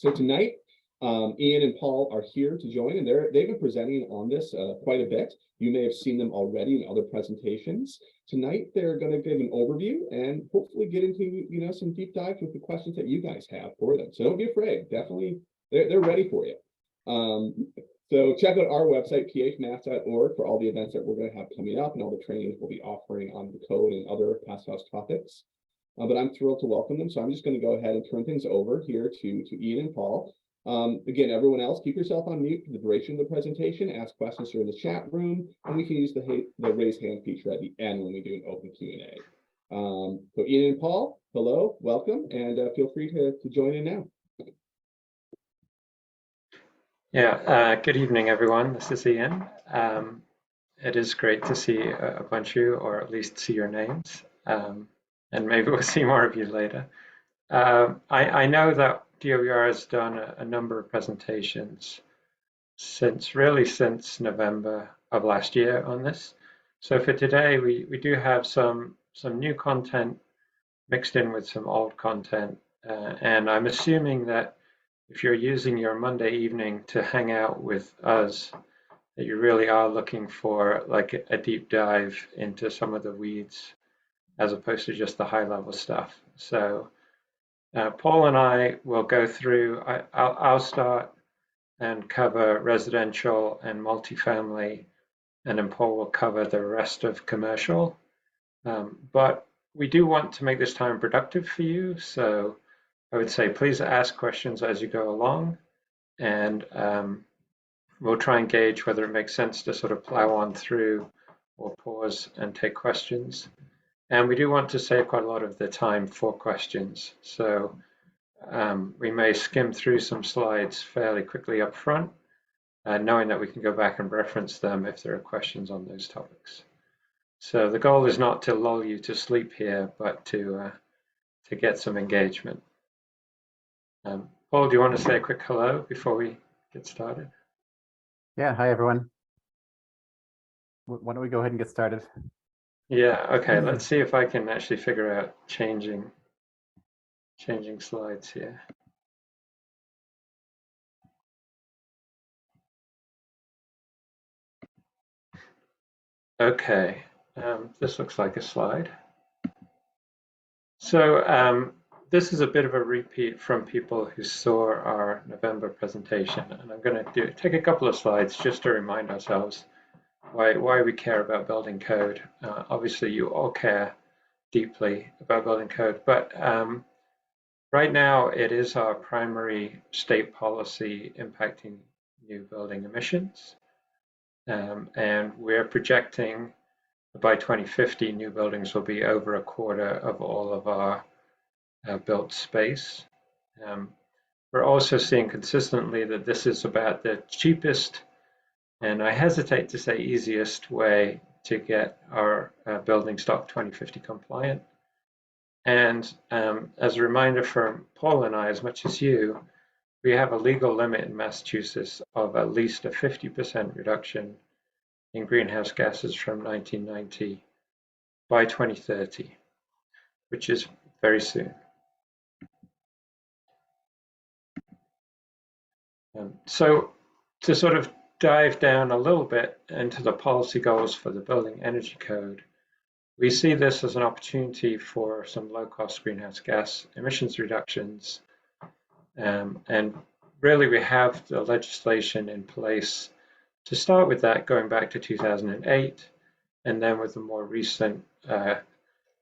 So tonight, Ian and Paul are here to join, and they've been presenting on this quite a bit. You may have seen them already in other presentations. Tonight, they're going to give an overview and hopefully get into some deep dives with the questions that you guys have for them. So don't be afraid. Definitely, they're ready for you. So check out our website, phmath.org, for all the events that we're going to have coming up and all the trainings we'll be offering on the code and other Passhouse topics. But I'm thrilled to welcome them. So I'm just going to go ahead and turn things over here to Ian and Paul. Again, everyone else, keep yourself on mute for the duration of the presentation, ask questions here in the chat room, and we can use the raise hand feature at the end when we do an open Q&A. So Ian and Paul, hello, welcome, and feel free to join in now. Yeah, good evening, everyone. This is Ian. It is great to see a bunch of you, or at least see your names, and maybe we'll see more of you later. I know that DOER has done a number of presentations since November of last year on this. So for today, we do have some new content mixed in with some old content, and I'm assuming that if you're using your Monday evening to hang out with us, that you really are looking for like a deep dive into some of the weeds as opposed to just the high level stuff. So Paul and I will go through, I'll start and cover residential and multifamily, and then Paul will cover the rest of commercial. But we do want to make this time productive for you, so I would say please ask questions as you go along, and we'll try and gauge whether it makes sense to sort of plow on through or pause and take questions. And we do want to save quite a lot of the time for questions. So we may skim through some slides fairly quickly up front, knowing that we can go back and reference them if there are questions on those topics. So the goal is not to lull you to sleep here, but to get some engagement. Paul, do you want to say a quick hello before we get started? Yeah, hi everyone. Why don't we go ahead and get started? Yeah, okay, let's see if I can actually figure out changing slides here. Okay, this looks like a slide. So this is a bit of a repeat from people who saw our November presentation, and I'm going to take a couple of slides just to remind ourselves why we care about building code. Obviously, you all care deeply about building code, but right now it is our primary state policy impacting new building emissions, and we're projecting by 2050 new buildings will be over a quarter of all of our built space. We're also seeing consistently that this is about the cheapest, and I hesitate to say easiest, way to get our building stock 2050 compliant. And as a reminder from Paul and I, as much as you, we have a legal limit in Massachusetts of at least a 50% reduction in greenhouse gases from 1990 by 2030, which is very soon. So to sort of dive down a little bit into the policy goals for the Building Energy Code, we see this as an opportunity for some low-cost greenhouse gas emissions reductions. And really, we have the legislation in place to start with that going back to 2008, and then with the more recent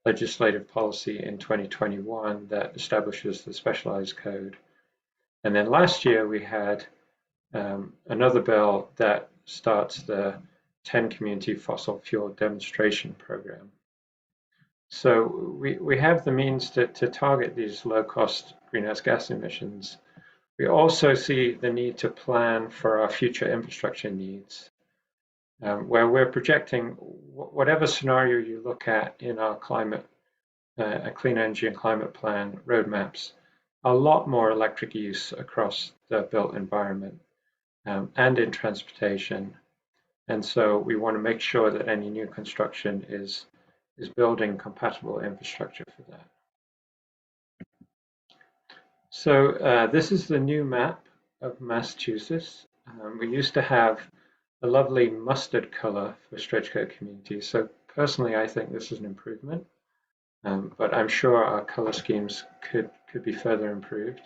legislative policy in 2021 that establishes the specialized code. And then last year, we had another bill that starts the 10 community fossil fuel demonstration program. So we have the means to target these low-cost greenhouse gas emissions. We also see the need to plan for our future infrastructure needs, where we're projecting whatever scenario you look at in our climate, clean energy and climate plan roadmaps, a lot more electric use across the built environment and in transportation. And so we want to make sure that any new construction is building compatible infrastructure for that. So this is the new map of Massachusetts. We used to have a lovely mustard color for stretch code communities. So personally, I think this is an improvement, but I'm sure our color schemes could be further improved.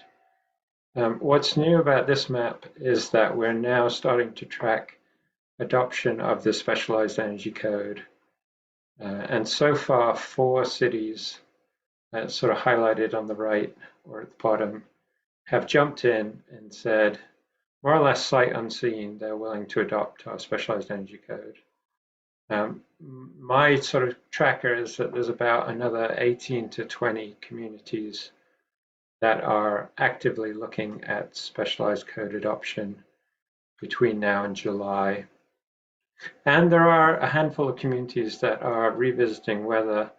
What's new about this map is that we're now starting to track adoption of the specialized energy code. And so far, 4 cities, sort of highlighted on the right or at the bottom, have jumped in and said, more or less sight unseen, they're willing to adopt our specialized energy code. My sort of tracker is that there's about another 18 to 20 communities that are actively looking at specialized code adoption between now and July. And there are a handful of communities that are revisiting whether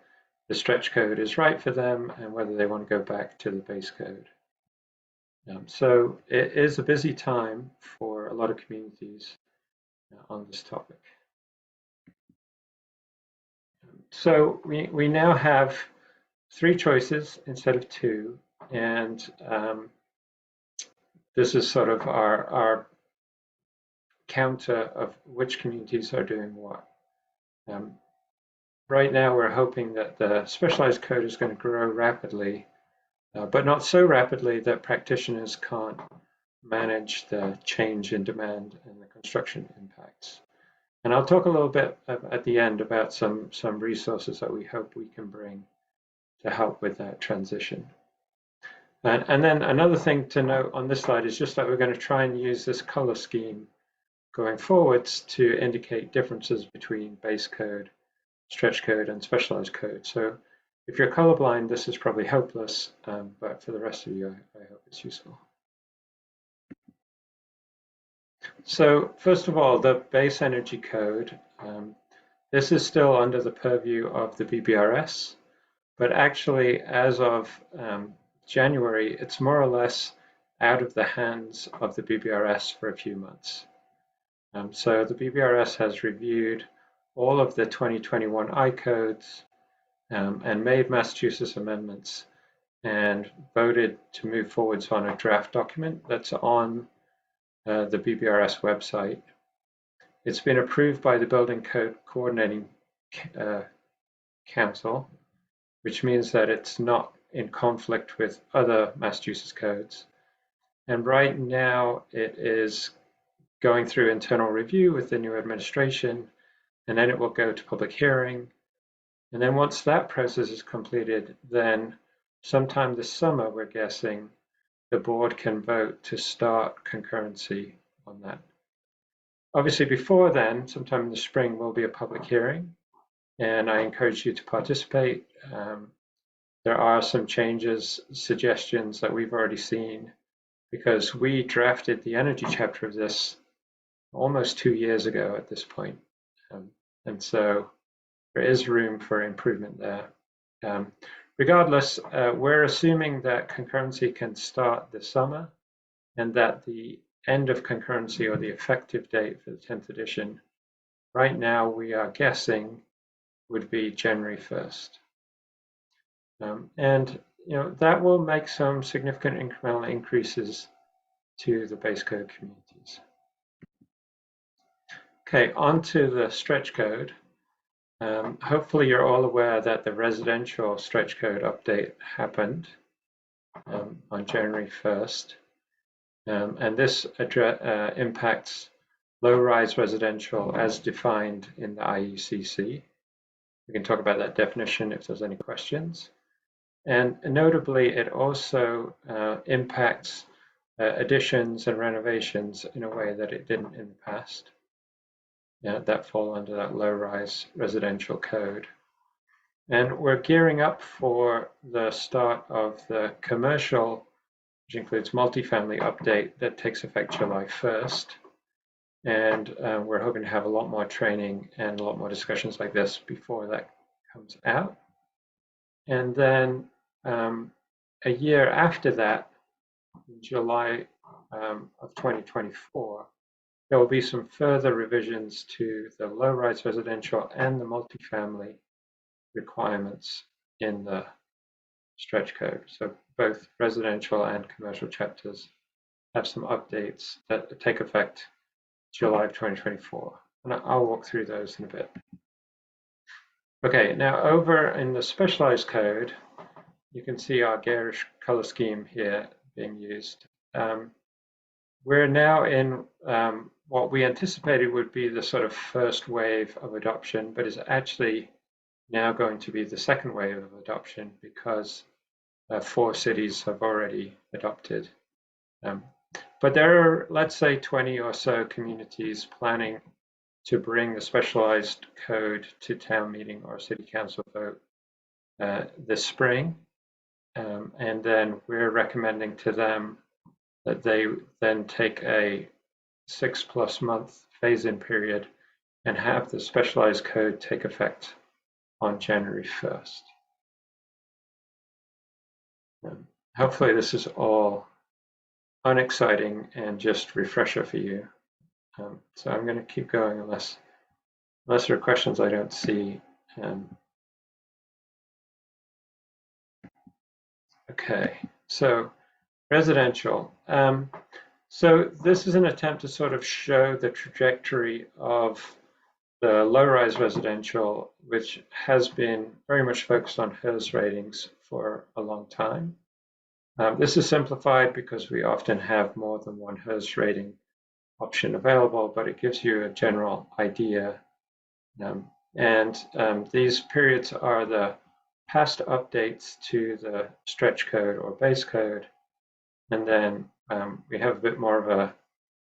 the stretch code is right for them and whether they want to go back to the base code. So it is a busy time for a lot of communities on this topic. So we now have 3 choices instead of 2, and this is sort of our counter of which communities are doing what. Right now, we're hoping that the specialized code is going to grow rapidly, but not so rapidly that practitioners can't manage the change in demand and the construction impacts. And I'll talk a little bit at the end about some resources that we hope we can bring to help with that transition. And then another thing to note on this slide is just that we're going to try and use this color scheme going forwards to indicate differences between base code, stretch code, and specialized code. So if you're colorblind, this is probably hopeless, but for the rest of you, I hope it's useful. So first of all, the base energy code. This is still under the purview of the BBRS, but actually as of January, it's more or less out of the hands of the BBRS for a few months. So the BBRS has reviewed all of the 2021 I-codes and made Massachusetts amendments and voted to move forwards on a draft document that's on the BBRS website. It's been approved by the Building Code Coordinating Council, which means that it's not in conflict with other Massachusetts codes. And right now it is going through internal review with the new administration, and then it will go to public hearing. And then once that process is completed, then sometime this summer, we're guessing, the board can vote to start concurrency on that. Obviously before then, sometime in the spring, will be a public hearing, and I encourage you to participate. There are some changes, suggestions that we've already seen, because we drafted the energy chapter of this almost 2 years ago at this point. And so there is room for improvement there. Regardless, we're assuming that concurrency can start this summer and that the end of concurrency or the effective date for the 10th edition, right now we are guessing would be January 1st. And that will make some significant incremental increases to the base code communities. Okay, on to the stretch code. Hopefully you're all aware that the residential stretch code update happened on January 1st. And this impacts low-rise residential as defined in the IECC. We can talk about that definition if there's any questions. And notably, it also impacts additions and renovations in a way that it didn't in the past. That fall under that low-rise residential code. And we're gearing up for the start of the commercial, which includes multifamily update that takes effect July 1st. And we're hoping to have a lot more training and a lot more discussions like this before that comes out. And then a year after that, in July of 2024, there will be some further revisions to the low-rise residential and the multifamily requirements in the stretch code. So both residential and commercial chapters have some updates that take effect July of 2024. And I'll walk through those in a bit. Okay, now over in the specialized code, you can see our garish color scheme here being used. We're now in what we anticipated would be the sort of first wave of adoption, but is actually now going to be the second wave of adoption because 4 cities have already adopted. But there are, let's say, 20 or so communities planning to bring the specialized code to town meeting or city council vote this spring. And then we're recommending to them that they then take a 6+ month phase-in period and have the specialized code take effect on January 1st. Hopefully this is all unexciting and just refresher for you. So I'm going to keep going unless there are questions I don't see. Okay, so residential. So this is an attempt to sort of show the trajectory of the low-rise residential, which has been very much focused on HERS ratings for a long time. This is simplified because we often have more than one HERS rating option available, but it gives you a general idea. These periods are the past updates to the stretch code or base code. And then we have a bit more of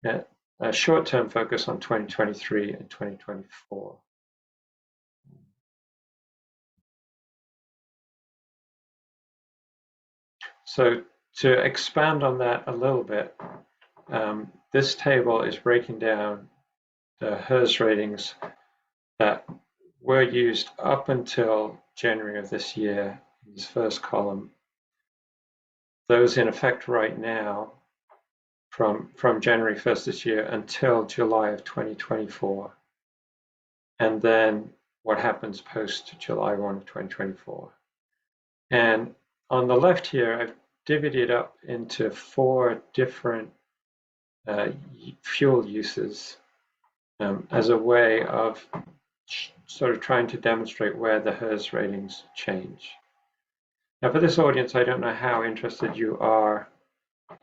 a short-term focus on 2023 and 2024. So to expand on that a little bit, this table is breaking down the HERS ratings that were used up until January of this year in this first column. Those in effect right now from January 1st this year until July of 2024. And then what happens post July 1 of 2024. And on the left here, I've divvied it up into 4 different fuel uses as a way of sort of trying to demonstrate where the HERS ratings change. Now for this audience, I don't know how interested you are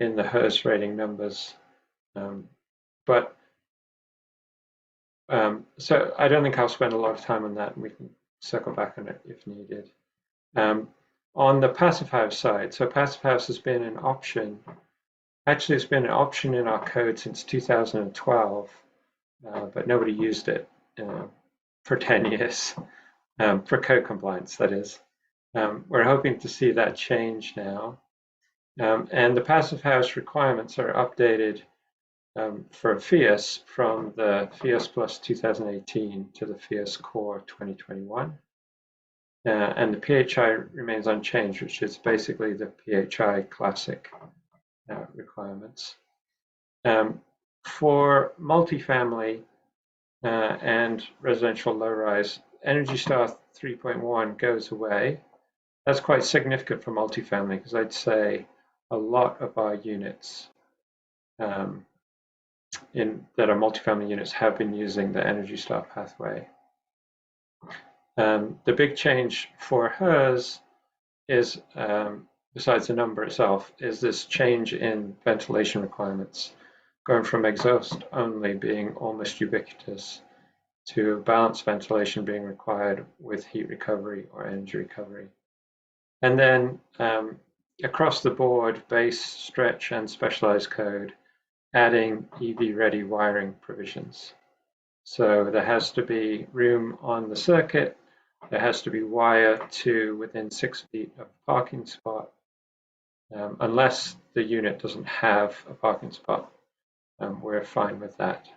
in the HERS rating numbers, so I don't think I'll spend a lot of time on that, and we can circle back on it if needed. On the passive house side, so passive house has been an option. Actually, it's been an option in our code since 2012, but nobody used it for 10 years, for code compliance, that is. We're hoping to see that change now. And the passive house requirements are updated for FIAS from the FIAS Plus 2018 to the FIAS Core 2021. And the PHI remains unchanged, which is basically the PHI Classic requirements. For multifamily and residential low-rise, Energy Star 3.1 goes away. That's quite significant for multifamily because I'd say a lot of our units that are multifamily units have been using the Energy Star pathway. The big change for HERS is, besides the number itself, is this change in ventilation requirements, going from exhaust only being almost ubiquitous to balanced ventilation being required with heat recovery or energy recovery. And then across the board, base, stretch, and specialized code, adding EV-ready wiring provisions. So there has to be room on the circuit. There has to be wire to within 6 feet of a parking spot, unless the unit doesn't have a parking spot. We're fine with that.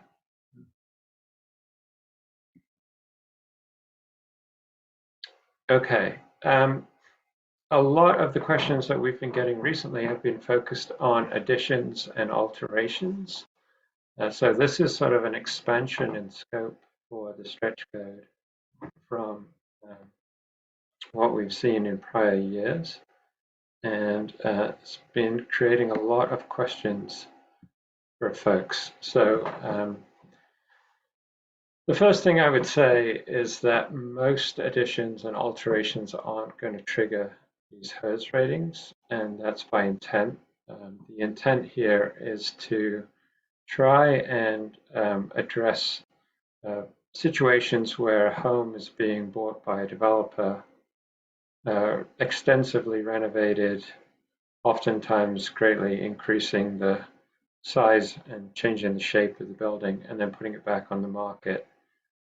Okay. A lot of the questions that we've been getting recently have been focused on additions and alterations. So this is sort of an expansion in scope for the stretch code from what we've seen in prior years. and it's been creating a lot of questions for folks. So the first thing I would say is that most additions and alterations aren't going to trigger these HERS ratings, and that's by intent. The intent here is to try and address situations where a home is being bought by a developer, extensively renovated, oftentimes greatly increasing the size and changing the shape of the building, and then putting it back on the market,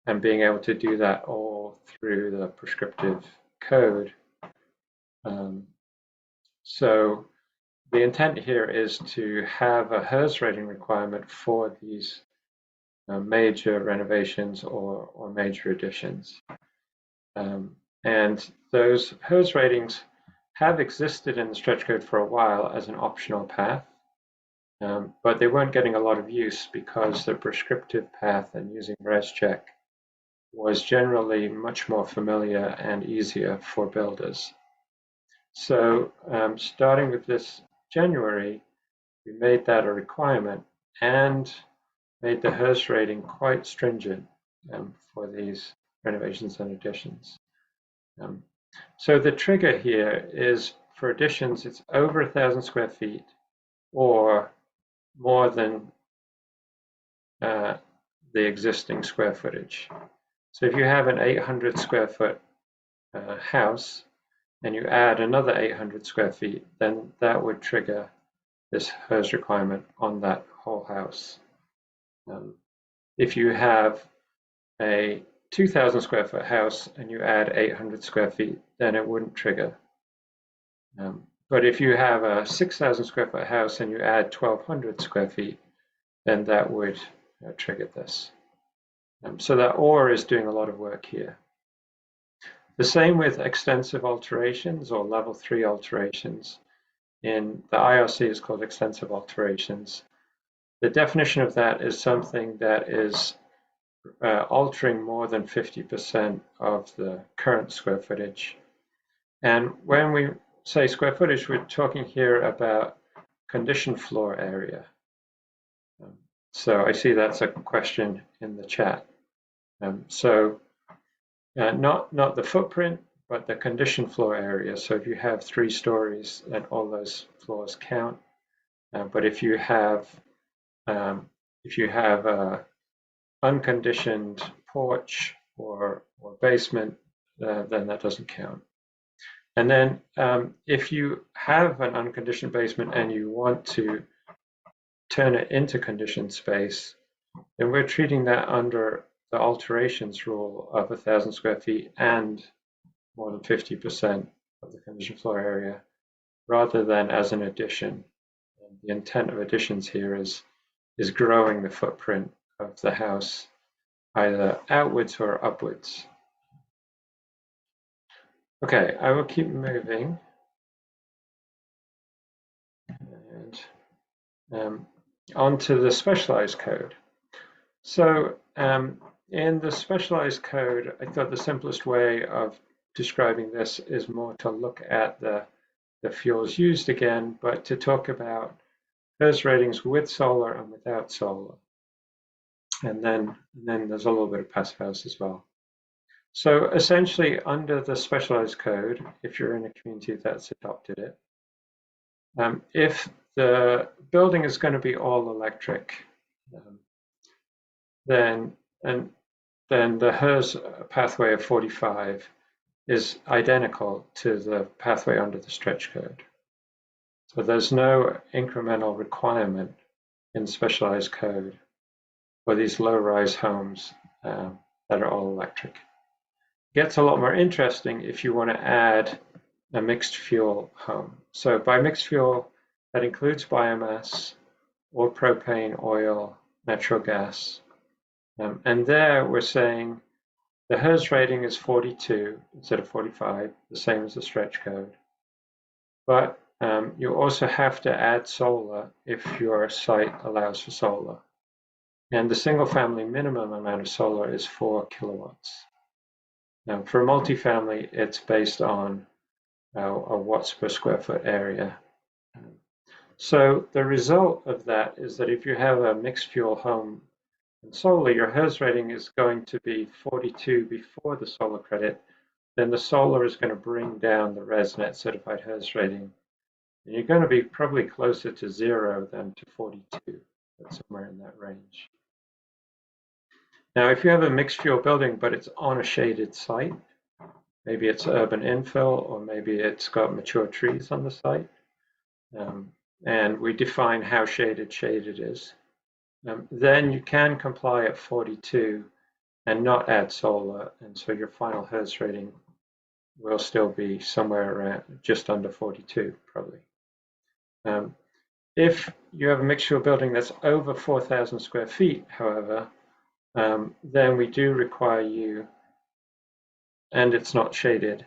and being able to do that all through the prescriptive code. So the intent here is to have a HERS rating requirement for these major renovations or major additions. And those HERS ratings have existed in the stretch code for a while as an optional path, but they weren't getting a lot of use because the prescriptive path and using ResCheck was generally much more familiar and easier for builders. So starting with this January, we made that a requirement and made the HERS rating quite stringent for these renovations and additions. So the trigger here is for additions, it's over 1,000 square feet or more than the existing square footage. So if you have an 800 square foot house and you add another 800 square feet, then that would trigger this HERS requirement on that whole house. If you have a 2,000 square foot house and you add 800 square feet, then it wouldn't trigger. But if you have a 6,000 square foot house and you add 1,200 square feet, then that would trigger this. So that OR is doing a lot of work here. The same with extensive alterations or level 3 alterations. In the IRC is called extensive alterations. The definition of that is something that is altering more than 50% of the current square footage. And when we say square footage, we're talking here about conditioned floor area. So I see that's a question in the chat. Not the footprint, but the conditioned floor area. So if you have 3 stories, then all those floors count. But if you have a unconditioned porch or basement, then that doesn't count. And then if you have an unconditioned basement and you want to turn it into conditioned space, then we're treating that under the alterations rule of 1,000 square feet and more than 50% of the conditioned floor area, rather than as an addition. And the intent of additions here is growing the footprint of the house, either outwards or upwards. Okay, I will keep moving. And onto the specialized code. So in the specialized code, I thought the simplest way of describing this is more to look at the fuels used again, but to talk about HERS ratings with solar and without solar. And then there's a little bit of passive house as well. So essentially under the specialized code, if you're in a community that's adopted it, if the building is going to be all electric, then the HERS pathway of 45 is identical to the pathway under the stretch code. So there's no incremental requirement in specialized code for these low-rise homes that are all electric. It gets a lot more interesting if you want to add a mixed fuel home. So by mixed fuel, that includes biomass or propane, oil, natural gas. And there we're saying the HERS rating is 42 instead of 45, the same as the stretch code. But you also have to add solar if your site allows for solar. And the single family minimum amount of solar is 4 kilowatts. Now for multifamily, it's based on watts per square foot area. So the result of that is that if you have a mixed fuel home and solar, your HERS rating is going to be 42 before the solar credit. Then the solar is going to bring down the ResNet certified HERS rating. And you're going to be probably closer to 0 than to 42, but somewhere in that range. Now, if you have a mixed fuel building, but it's on a shaded site, maybe it's urban infill, or maybe it's got mature trees on the site, and we define how shaded is, then you can comply at 42 and not add solar, and so your final HERS rating will still be somewhere around just under 42, probably. If you have a mixed fuel building that's over 4,000 square feet, however, then we do require you, and it's not shaded,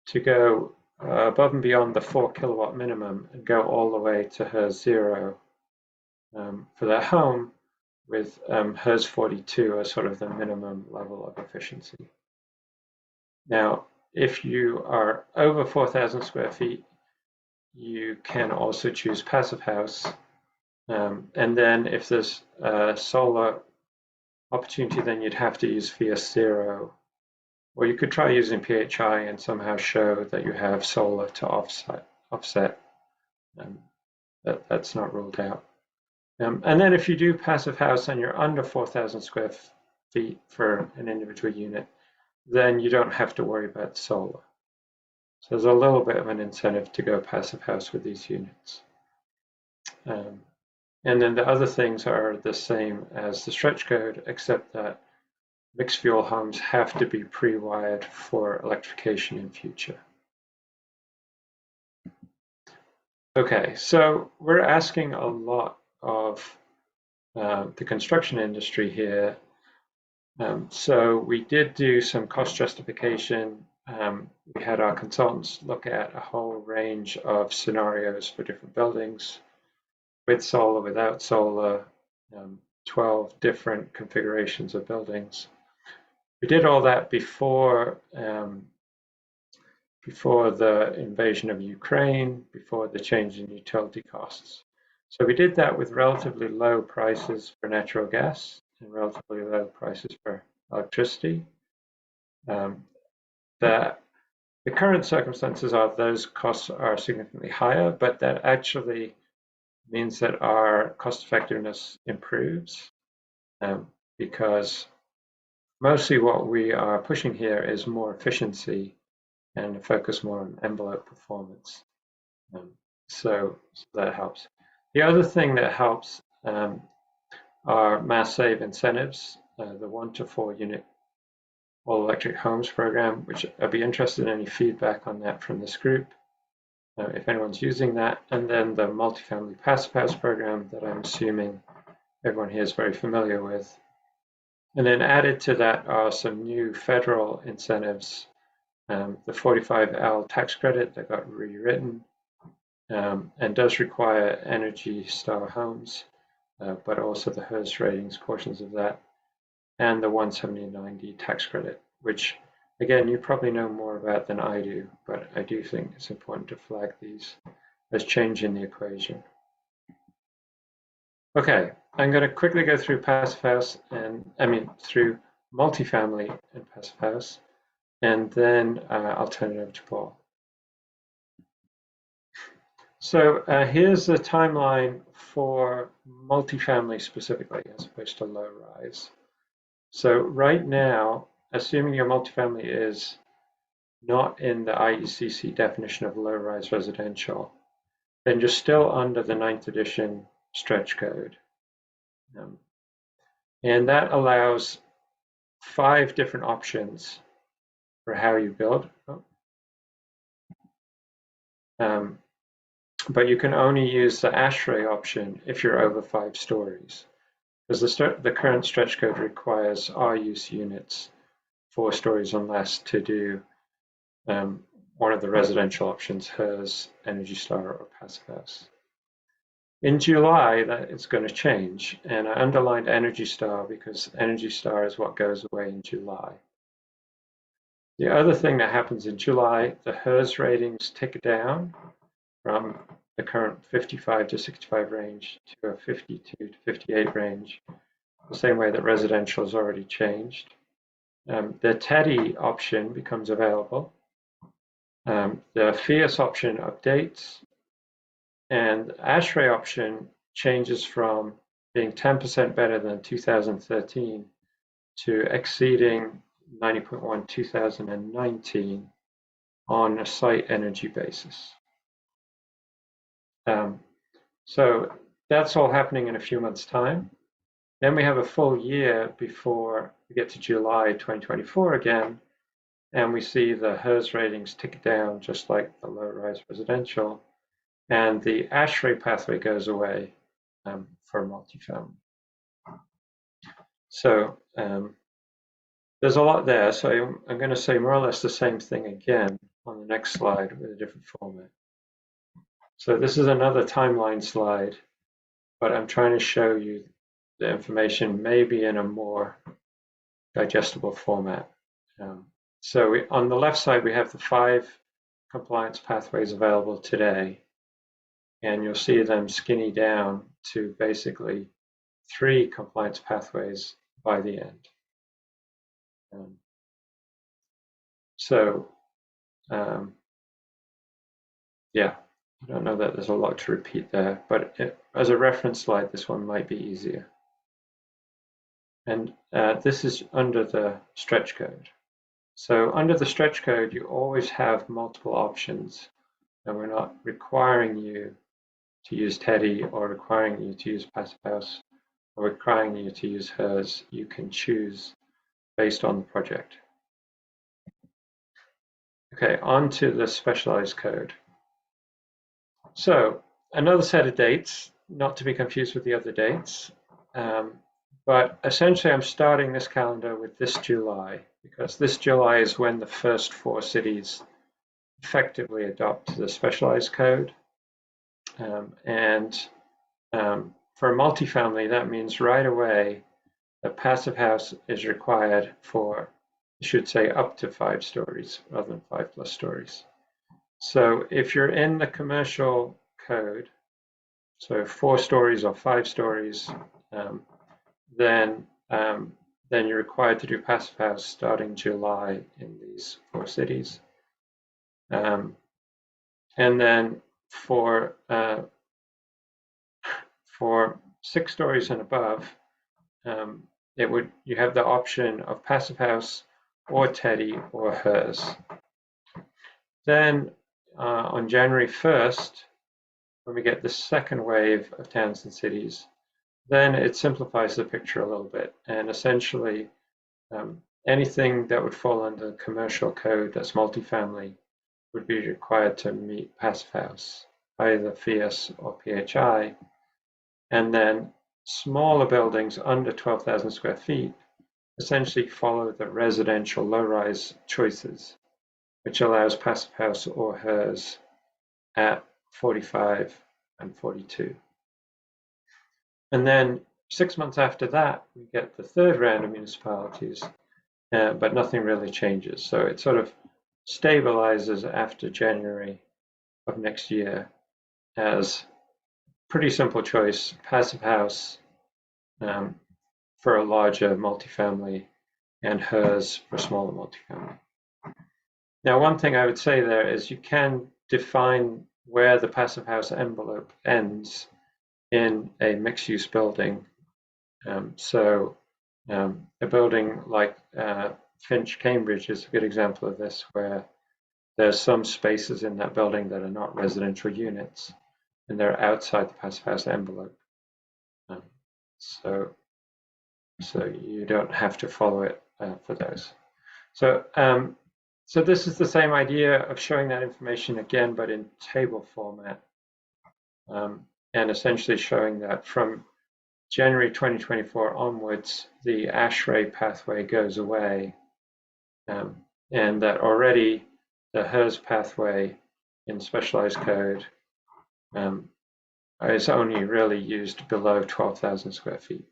to go above and beyond the 4 kilowatt minimum and go all the way to HERS 0 for that home, with HERS 42 as sort of the minimum level of efficiency. Now, if you are over 4,000 square feet, you can also choose passive house. And then if there's a solar opportunity, then you'd have to use FIAS 0. Or you could try using PHI and somehow show that you have solar to offset. That's not ruled out. And then if you do passive house and you're under 4,000 square feet for an individual unit, then you don't have to worry about solar. So there's a little bit of an incentive to go passive house with these units. And then the other things are the same as the stretch code, except that mixed fuel homes have to be pre-wired for electrification in future. Okay, so we're asking a lot of the construction industry here. So we did do some cost justification. We had our consultants look at a whole range of scenarios for different buildings, with solar, without solar, 12 different configurations of buildings. We did all that before the invasion of Ukraine, before the change in utility costs. So we did that with relatively low prices for natural gas and relatively low prices for electricity. The current circumstances are those costs are significantly higher, but that actually means that our cost effectiveness improves, because mostly what we are pushing here is more efficiency and focus more on envelope performance. So that helps. The other thing that helps are mass save incentives, the 1 to 4 unit all electric homes program, which I'd be interested in any feedback on that from this group, if anyone's using that. And then the multifamily passive house program that I'm assuming everyone here is very familiar with. And then added to that are some new federal incentives, the 45L tax credit that got rewritten and does require Energy Star homes, but also the HERS ratings portions of that, and the 170/90 tax credit, which again, you probably know more about than I do, but I do think it's important to flag these as change in the equation. Okay, I'm going to quickly go through passive house through multifamily and passive house, and then I'll turn it over to Paul. So here's the timeline for multifamily specifically, as opposed to low rise. So right now, assuming your multifamily is not in the IECC definition of low rise residential, then you're still under the 9th edition stretch code. And that allows 5 different options for how you build. But you can only use the ASHRAE option if you're over 5 stories, because the current stretch code requires R-use units 4 stories and less to do one of the residential options, HERS, Energy Star, or passive house. In July, that is going to change, and I underlined Energy Star because Energy Star is what goes away in July. The other thing that happens in July, the HERS ratings tick down from the current 55 to 65 range to a 52 to 58 range, the same way that residential has already changed. The TEDI option becomes available. The FIAS option updates, and the ASHRAE option changes from being 10% better than 2013 to exceeding 90.1 2019 on a site energy basis. So that's all happening in a few months' time. Then we have a full year before we get to July 2024 again, and we see the HERS ratings tick down just like the low-rise residential, and the ASHRAE pathway goes away for multifamily. So there's a lot there, so I'm going to say more or less the same thing again on the next slide with a different format. So this is another timeline slide, but I'm trying to show you the information maybe in a more digestible format. So on the left side, we have the 5 compliance pathways available today, and you'll see them skinny down to basically 3 compliance pathways by the end. Yeah, I don't know that there's a lot to repeat there, but as a reference slide, this one might be easier. And this is under the stretch code. So under the stretch code, you always have multiple options, and we're not requiring you to use TEDI or requiring you to use Passive House or requiring you to use HERS. You can choose based on the project. Okay, on to the specialized code. So another set of dates, not to be confused with the other dates, but essentially I'm starting this calendar with this July, because this July is when the first 4 cities effectively adopt the specialized code. For a multifamily, that means right away a Passive House is required for, I should say, up to 5 stories rather than 5+ stories. So if you're in the commercial code, so 4 stories or 5 stories, then you're required to do Passive House starting July in these 4 cities. And then for 6 stories and above, you have the option of Passive House or TEDI or HERS. Then on January 1st, when we get the second wave of towns and cities, then it simplifies the picture a little bit. And essentially, anything that would fall under the commercial code that's multifamily would be required to meet Passive House, either FIAS or PHI. And then smaller buildings under 12,000 square feet essentially follow the residential low-rise choices, which allows Passive House or HERS at 45 and 42. And then 6 months after that, we get the third round of municipalities, but nothing really changes. So it sort of stabilizes after January of next year as pretty simple choice, Passive House for a larger multifamily and HERS for smaller multifamily. Now, one thing I would say there is you can define where the Passive House envelope ends in a mixed-use building. A building like Finch Cambridge is a good example of this, where there's some spaces in that building that are not residential units, and they're outside the Passive House envelope. So you don't have to follow it for those. So this is the same idea of showing that information again, but in table format, and essentially showing that from January 2024 onwards, the ASHRAE pathway goes away, and that already the HERS pathway in specialized code is only really used below 12,000 square feet.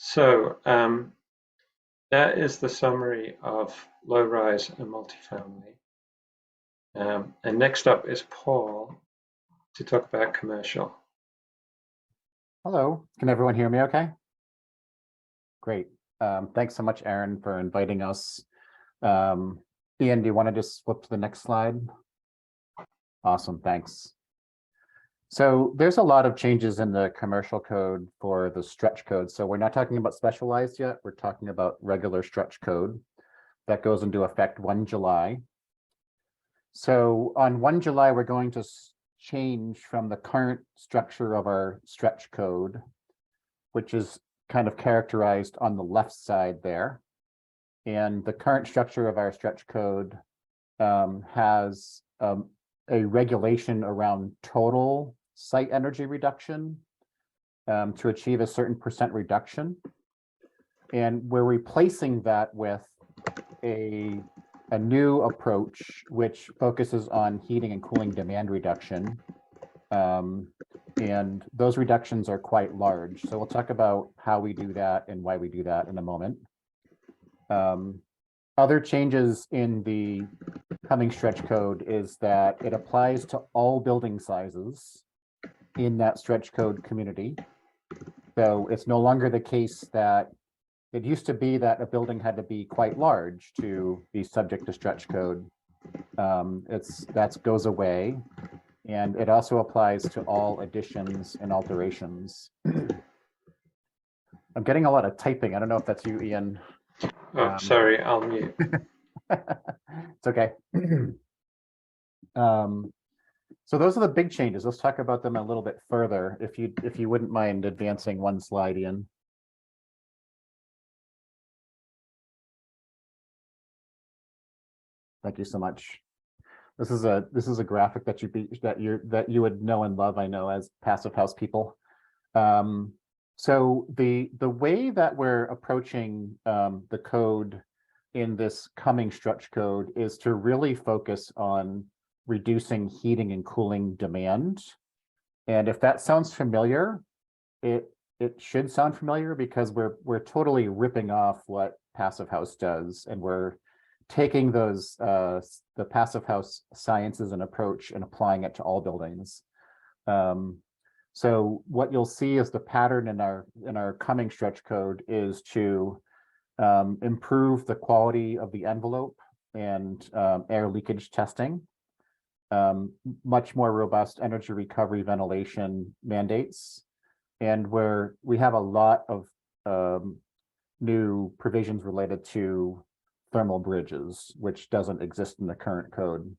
So That is the summary of low-rise and multifamily. And next up is Paul to talk about commercial. Hello, can everyone hear me okay? Great. Thanks so much, Aaron, for inviting us. Ian, do you want to just flip to the next slide? Awesome, thanks. So there's a lot of changes in the commercial code for the stretch code. So we're not talking about specialized yet. We're talking about regular stretch code that goes into effect 1 July. So on 1 July, we're going to change from the current structure of our stretch code, which is kind of characterized on the left side there. And the current structure of our stretch code has a regulation around total site energy reduction to achieve a certain percent reduction. And we're replacing that with a new approach which focuses on heating and cooling demand reduction. And those reductions are quite large. So we'll talk about how we do that and why we do that in a moment. Other changes in the coming stretch code is that it applies to all building sizes in that stretch code community. So it's no longer the case that it used to be that a building had to be quite large to be subject to stretch code. That goes away. And it also applies to all additions and alterations. I'm getting a lot of typing. I don't know if that's you, Ian. Oh, sorry, I'll mute. It's okay. So those are the big changes. Let's talk about them a little bit further. If you wouldn't mind advancing one slide, Ian. Thank you so much. This is a graphic that you would know and love, I know, as Passive House people. So the way that we're approaching the code in this coming stretch code is to really focus on reducing heating and cooling demand. And if that sounds familiar, it should sound familiar because we're totally ripping off what Passive House does, and we're taking those the Passive House sciences and approach and applying it to all buildings. So what you'll see is the pattern in our coming stretch code is to improve the quality of the envelope and air leakage testing, much more robust energy recovery ventilation mandates, and where we have a lot of new provisions related to thermal bridges, which doesn't exist in the current code.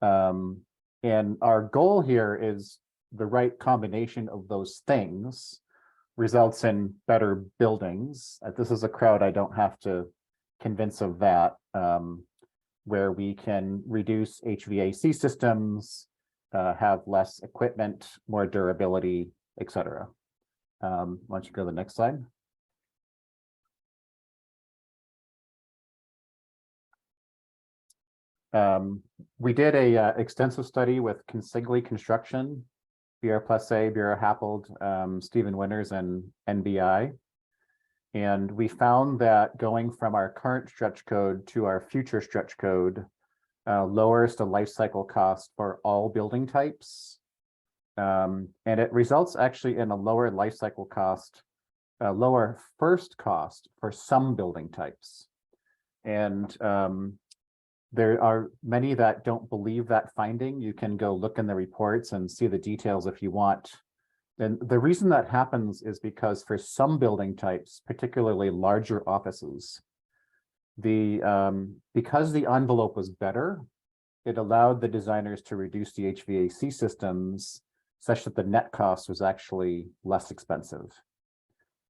And our goal here is the right combination of those things results in better buildings. This is a crowd I don't have to convince of that, where we can reduce HVAC systems, have less equipment, more durability, etc. Why don't you go to the next slide? We did a extensive study with Consigli Construction, BR+A, Bureau Happold, Stephen Winters, and NBI. And we found that going from our current stretch code to our future stretch code lowers the life cycle cost for all building types. And it results actually in a lower life cycle cost, lower first cost for some building types. And there are many that don't believe that finding. You can go look in the reports and see the details if you want. And the reason that happens is because for some building types, particularly larger offices, because the envelope was better, it allowed the designers to reduce the HVAC systems such that the net cost was actually less expensive.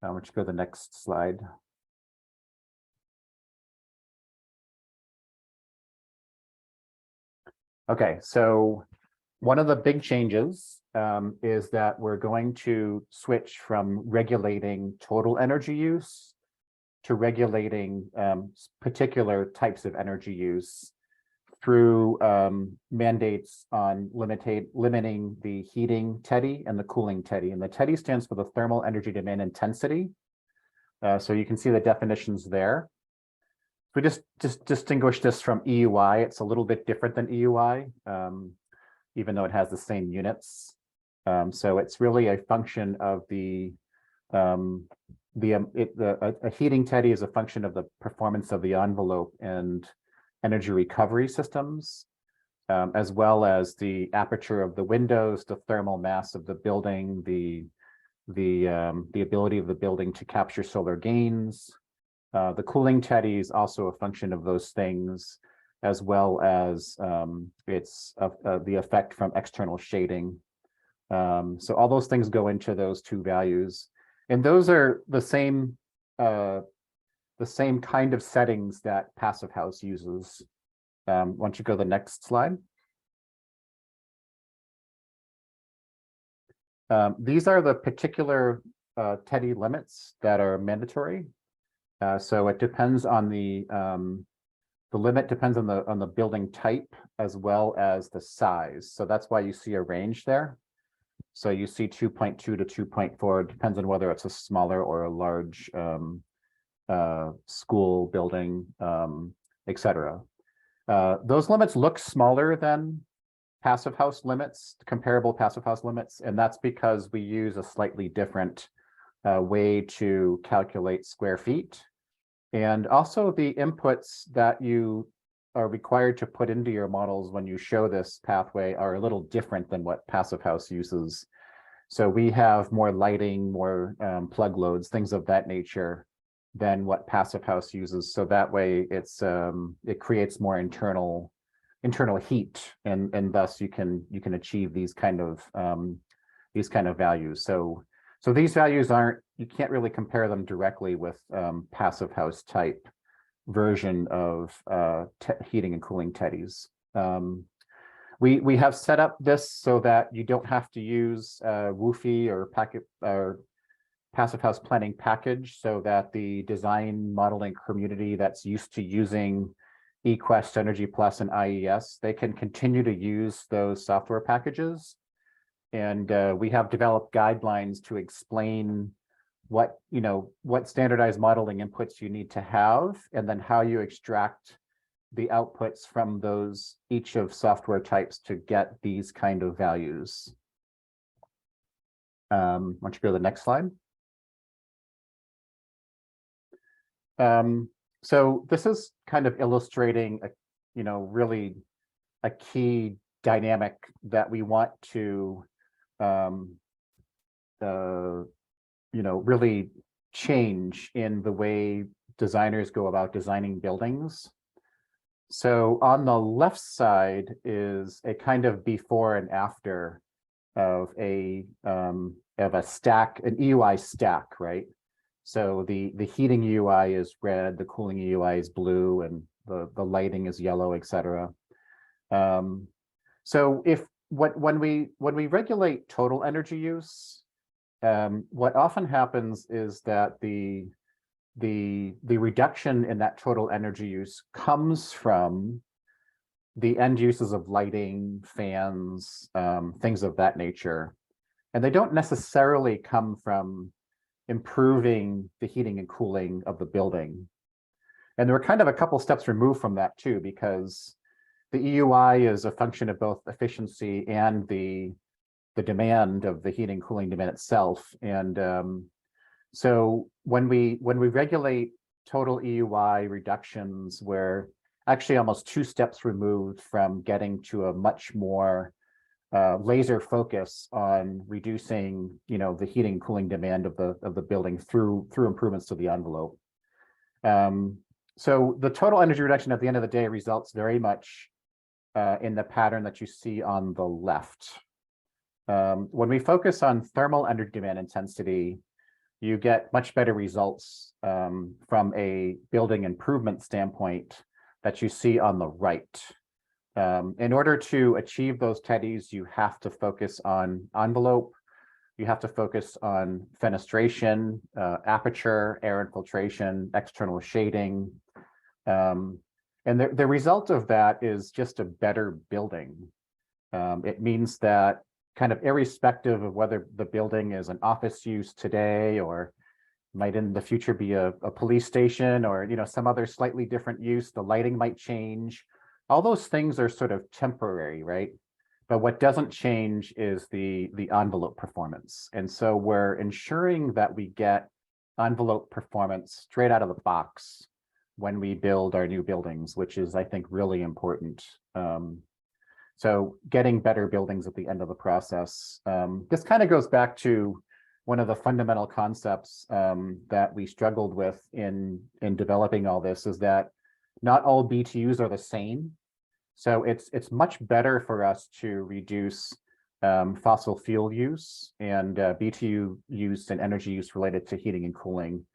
Let's go to the next slide. Okay, so one of the big changes is that we're going to switch from regulating total energy use to regulating particular types of energy use through mandates on limiting the heating TEDI and the cooling TEDI. And the TEDI stands for the thermal energy demand intensity. So you can see the definitions there. If we just distinguish this from EUI, it's a little bit different than EUI, even though it has the same units. So it's really a function of a heating teddy is a function of the performance of the envelope and energy recovery systems, as well as the aperture of the windows, the thermal mass of the building, the ability of the building to capture solar gains. The cooling teddy is also a function of those things, as well as the effect from external shading. So all those things go into those two values, and those are the same kind of settings that Passive House uses. Why don't you go to the next slide? These are the particular teddy limits that are mandatory. So it depends on the limit depends on the building type as well as the size. So that's why you see a range there. So you see 2.2 to 2.4, depends on whether it's a smaller or a large school building, etc. Those limits look smaller than Passive House limits, comparable Passive House limits, and that's because we use a slightly different way to calculate square feet. And also the inputs that you are required to put into your models when you show this pathway are a little different than what Passive House uses. So we have more lighting, more plug loads, things of that nature than what Passive House uses. So that way it creates more internal heat, and thus you can achieve these kind of values. So these values you can't really compare them directly with Passive House type version of heating and cooling teddies. We have set up this so that you don't have to use WUFI or Passive House planning package, so that the design modeling community that's used to using eQuest, Energy Plus, and IES, they can continue to use those software packages. And we have developed guidelines to explain what standardized modeling inputs you need to have, and then how you extract the outputs from each of software types to get these kind of values. Why don't you go to the next slide? So this is kind of illustrating really a key dynamic that we want to really change in the way designers go about designing buildings. So on the left side is a kind of before and after of a stack, an EUI stack, right? So the heating EUI is red, the cooling EUI is blue, and the lighting is yellow, etc. So when we regulate total energy use, what often happens is that the reduction in that total energy use comes from the end uses of lighting, fans, things of that nature, and they don't necessarily come from improving the heating and cooling of the building. And we're kind of a couple steps removed from that too, because the EUI is a function of both efficiency and the demand of the heating and cooling demand itself. And so when we regulate total EUI reductions, we're actually almost 2 steps removed from getting to a much more laser focus on reducing, the heating and cooling demand of the building through improvements to the envelope. So the total energy reduction at the end of the day results very much in the pattern that you see on the left. When we focus on thermal energy demand intensity, you get much better results from a building improvement standpoint that you see on the right. In order to achieve those teddies, you have to focus on envelope, you have to focus on fenestration, aperture, air infiltration, external shading. And the result of that is just a better building. It means that kind of irrespective of whether the building is an office use today or Might in the future be a police station or, some other slightly different use. The lighting might change. All those things are sort of temporary, right? But what doesn't change is the envelope performance. And so we're ensuring that we get envelope performance straight out of the box when we build our new buildings, which is, I think, really important. So getting better buildings at the end of the process. This kind of goes back to one of the fundamental concepts that we struggled with in developing all this, is that not all BTUs are the same. So it's much better for us to reduce fossil fuel use and BTU use and energy use related to heating and cooling,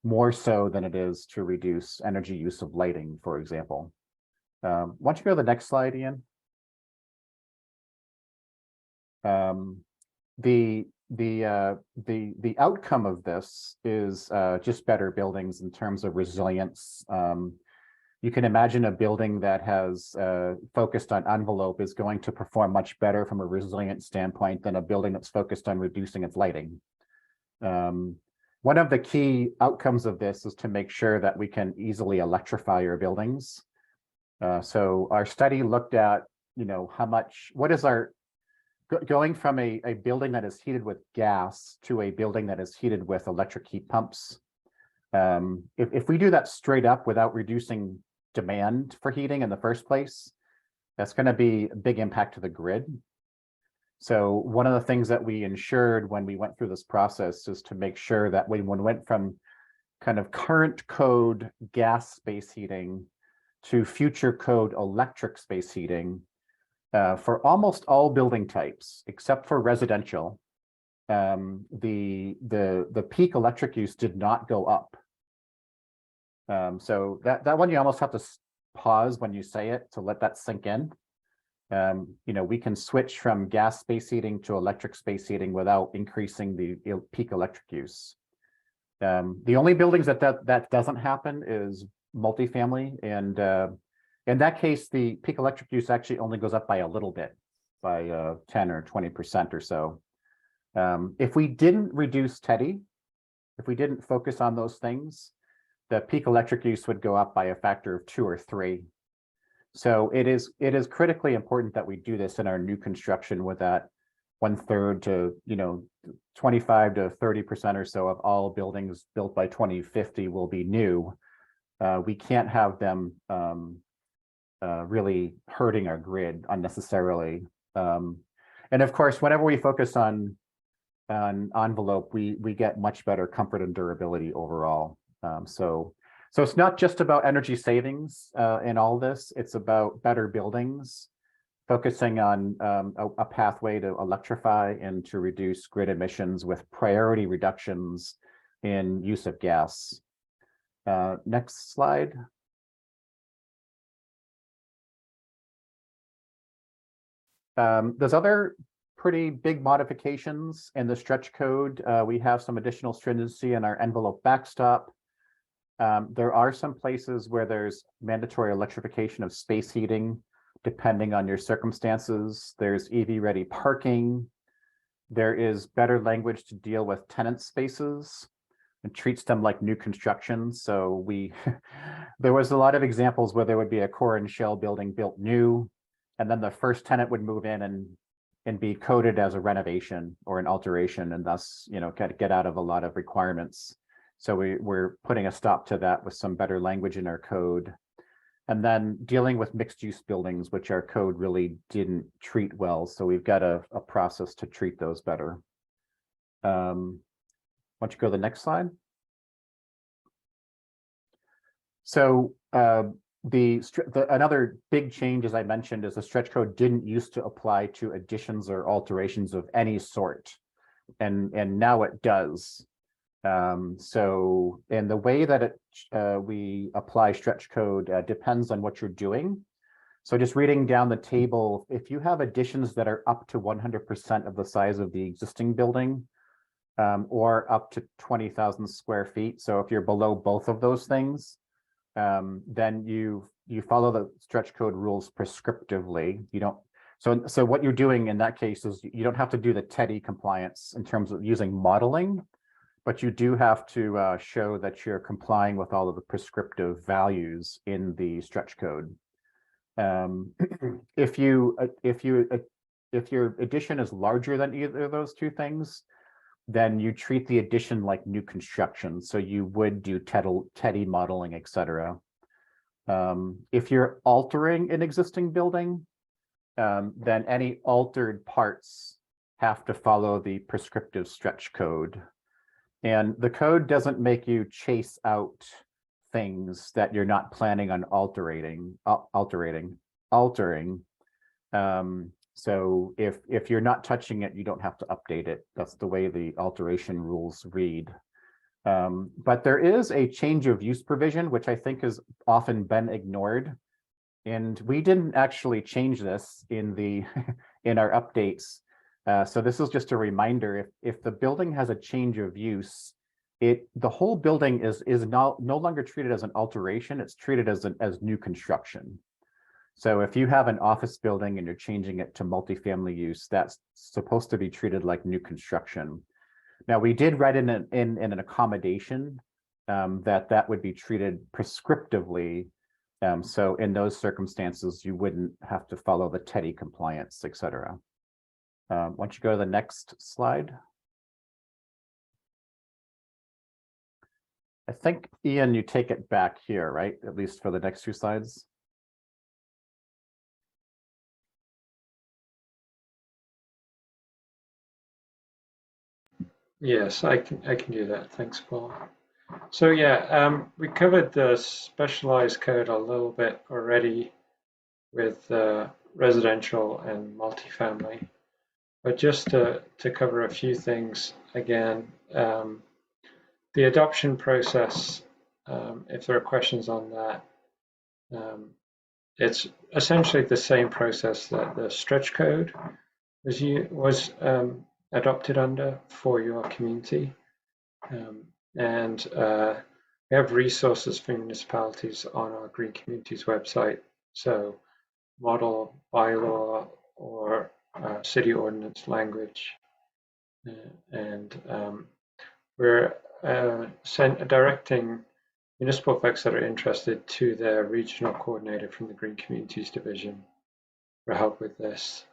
more so than it is to reduce energy use of lighting, for example. Why don't you go to the next slide, Ian? The outcome of this is just better buildings in terms of resilience. You can imagine a building that has focused on envelope is going to perform much better from a resilient standpoint than a building that's focused on reducing its lighting. One of the key outcomes of this is to make sure that we can easily electrify your buildings. So our study looked at, what is our, going from a building that is heated with gas to a building that is heated with electric heat pumps. If we do that straight up without reducing demand for heating in the first place, that's going to be a big impact to the grid. So one of the things that we ensured when we went through this process is to make sure that when we went from kind of current code gas space heating to future code electric space heating, for almost all building types, except for residential, the peak electric use did not go up. So that one you almost have to pause when you say it to let that sink in. We can switch from gas space heating to electric space heating without increasing the peak electric use. The only buildings that doesn't happen is multifamily, and in that case, the peak electric use actually only goes up by a little bit, by 10 or 20% or so. If we didn't reduce TEDI, if we didn't focus on those things, the peak electric use would go up by a factor of 2 or 3. So it is critically important that we do this in our new construction, with that 1/3 to 25 to 30% or so of all buildings built by 2050 will be new. We can't have them really hurting our grid unnecessarily. And of course, whenever we focus on envelope, we get much better comfort and durability overall. So it's not just about energy savings in all this, it's about better buildings, focusing on a pathway to electrify and to reduce grid emissions with priority reductions in use of gas. Next slide. There's other pretty big modifications in the stretch code. We have some additional stringency in our envelope backstop. There are some places where there's mandatory electrification of space heating, depending on your circumstances. There's EV-ready parking. There is better language to deal with tenant spaces and treats them like new construction. So there was a lot of examples where there would be a core and shell building built new, and then the first tenant would move in and be coded as a renovation or an alteration, and thus, get out of a lot of requirements. So we're putting a stop to that with some better language in our code. And then dealing with mixed use buildings, which our code really didn't treat well. So we've got a process to treat those better. Why don't you go to the next slide? So another big change, as I mentioned, is the stretch code didn't used to apply to additions or alterations of any sort. And now it does. So, and the way that we apply stretch code depends on what you're doing. So just reading down the table, if you have additions that are up to 100% of the size of the existing building, or up to 20,000 square feet. So if you're below both of those things, then you follow the stretch code rules prescriptively. You don't. So what you're doing in that case is you don't have to do the TEDI compliance in terms of using modeling but you do have to show that you're complying with all of the prescriptive values in the stretch code. If your addition is larger than either of those two things, then you treat the addition like new construction. So you would do TEDI modeling, etc. If you're altering an existing building, then any altered parts have to follow the prescriptive stretch code. And the code doesn't make you chase out things that you're not planning on altering. So if you're not touching it, you don't have to update it. That's the way the alteration rules read. But there is a change of use provision, which I think has often been ignored. And we didn't actually change this in the in our updates. So this is just a reminder, if the building has a change of use, the whole building is no longer treated as an alteration, it's treated as new construction. So if you have an office building and you're changing it to multifamily use, that's supposed to be treated like new construction. Now, we did write in an accommodation that would be treated prescriptively. So in those circumstances, you wouldn't have to follow the TEDI compliance, et cetera. Why don't you go to the next slide? I think, Ian, you take it back here, right? At least for the next two slides. Yes, I can do that. Thanks, Paul. So yeah, we covered the specialized code a little bit already with residential and multifamily, but just to cover a few things again, the adoption process, if there are questions on that, it's essentially the same process that the stretch code was adopted under for your community. And we have resources for municipalities on our Green Communities website. So model, bylaw, or city ordinance language. And we're directing municipal folks that are interested to their regional coordinator from the Green Communities Division for help with this.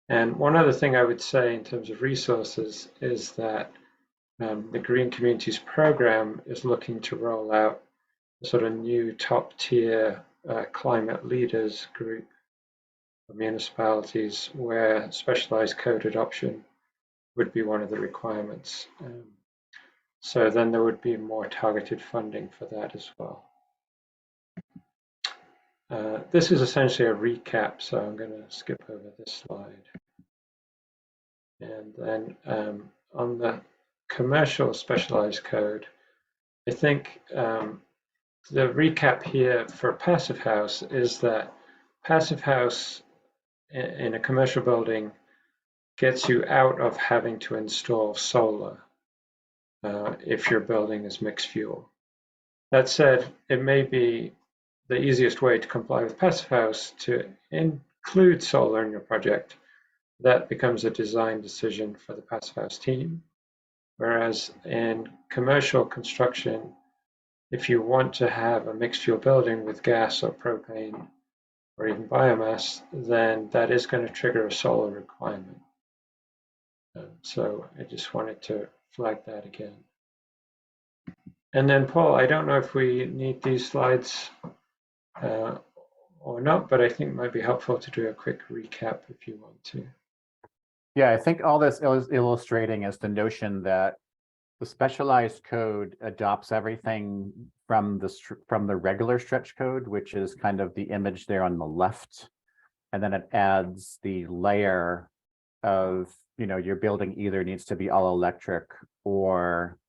And one other thing I would say in terms of resources is that the Green Communities program is looking to roll out a sort of new top tier climate leaders group of municipalities where specialized code adoption would be one of the requirements. So then there would be more targeted funding for that as well. This is essentially a recap, so I'm going to skip over this slide. And then on the commercial specialized code, I think the recap here for Passive House is that Passive House in a commercial building gets you out of having to install solar if your building is mixed fuel. That said, it may be the easiest way to comply with Passive House to include solar in your project. That becomes a design decision for the Passive House team. Whereas in commercial construction, if you want to have a mixed fuel building with gas or propane or even biomass, then that is going to trigger a solar requirement. So I just wanted to flag that again. And then Paul, I don't know if we need these slides or not, but I think it might be helpful to do a quick recap if you want to. Yeah, I think all this is illustrating is the notion that the specialized code adopts everything from the regular stretch code, which is kind of the image there on the left. And then it adds the layer of, your building either needs to be all electric or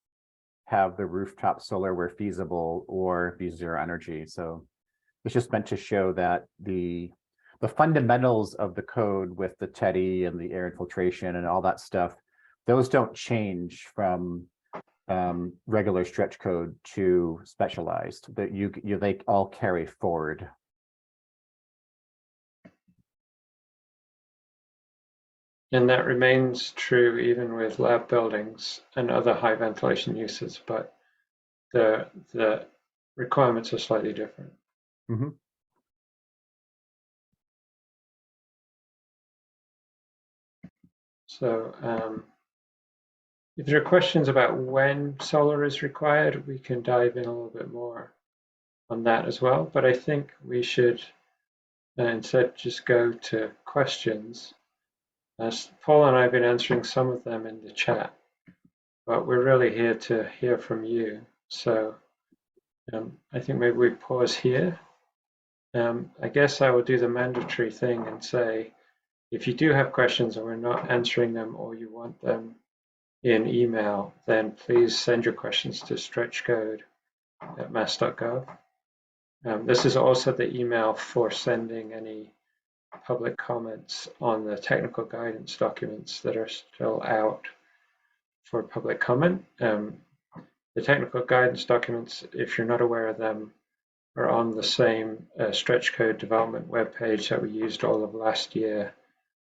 have the rooftop solar where feasible or be zero energy. So it's just meant to show that the fundamentals of the code with the TEDI and the air infiltration and all that stuff, those don't change from regular stretch code to specialized. That they all carry forward. And that remains true even with lab buildings and other high ventilation uses, but the requirements are slightly different. Mhm. So if there are questions about when solar is required, we can dive in a little bit more on that as well. But I think we should instead just go to questions. As Paul and I have been answering some of them in the chat, but we're really here to hear from you. So I think maybe we pause here. I guess I will do the mandatory thing and say, if you do have questions and we're not answering them or you want them in email, then please send your questions to stretchcode@mass.gov. This is also the email for sending any public comments on the technical guidance documents that are still out for public comment. The technical guidance documents, if you're not aware of them, are on the same stretch code development webpage that we used all of last year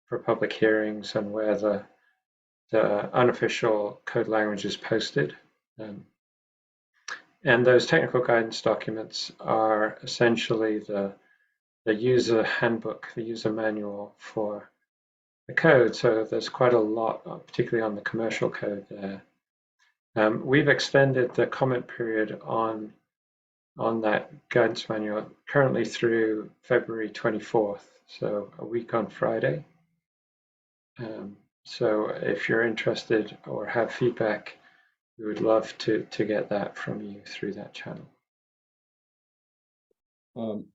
for public hearings and where the unofficial code language is posted. And those technical guidance documents are essentially the user handbook, the user manual for the code. So there's quite a lot, particularly on the commercial code there. We've extended the comment period on that guidance manual currently through February 24th, so a week on Friday. So if you're interested or have feedback, we would love to get that from you through that channel.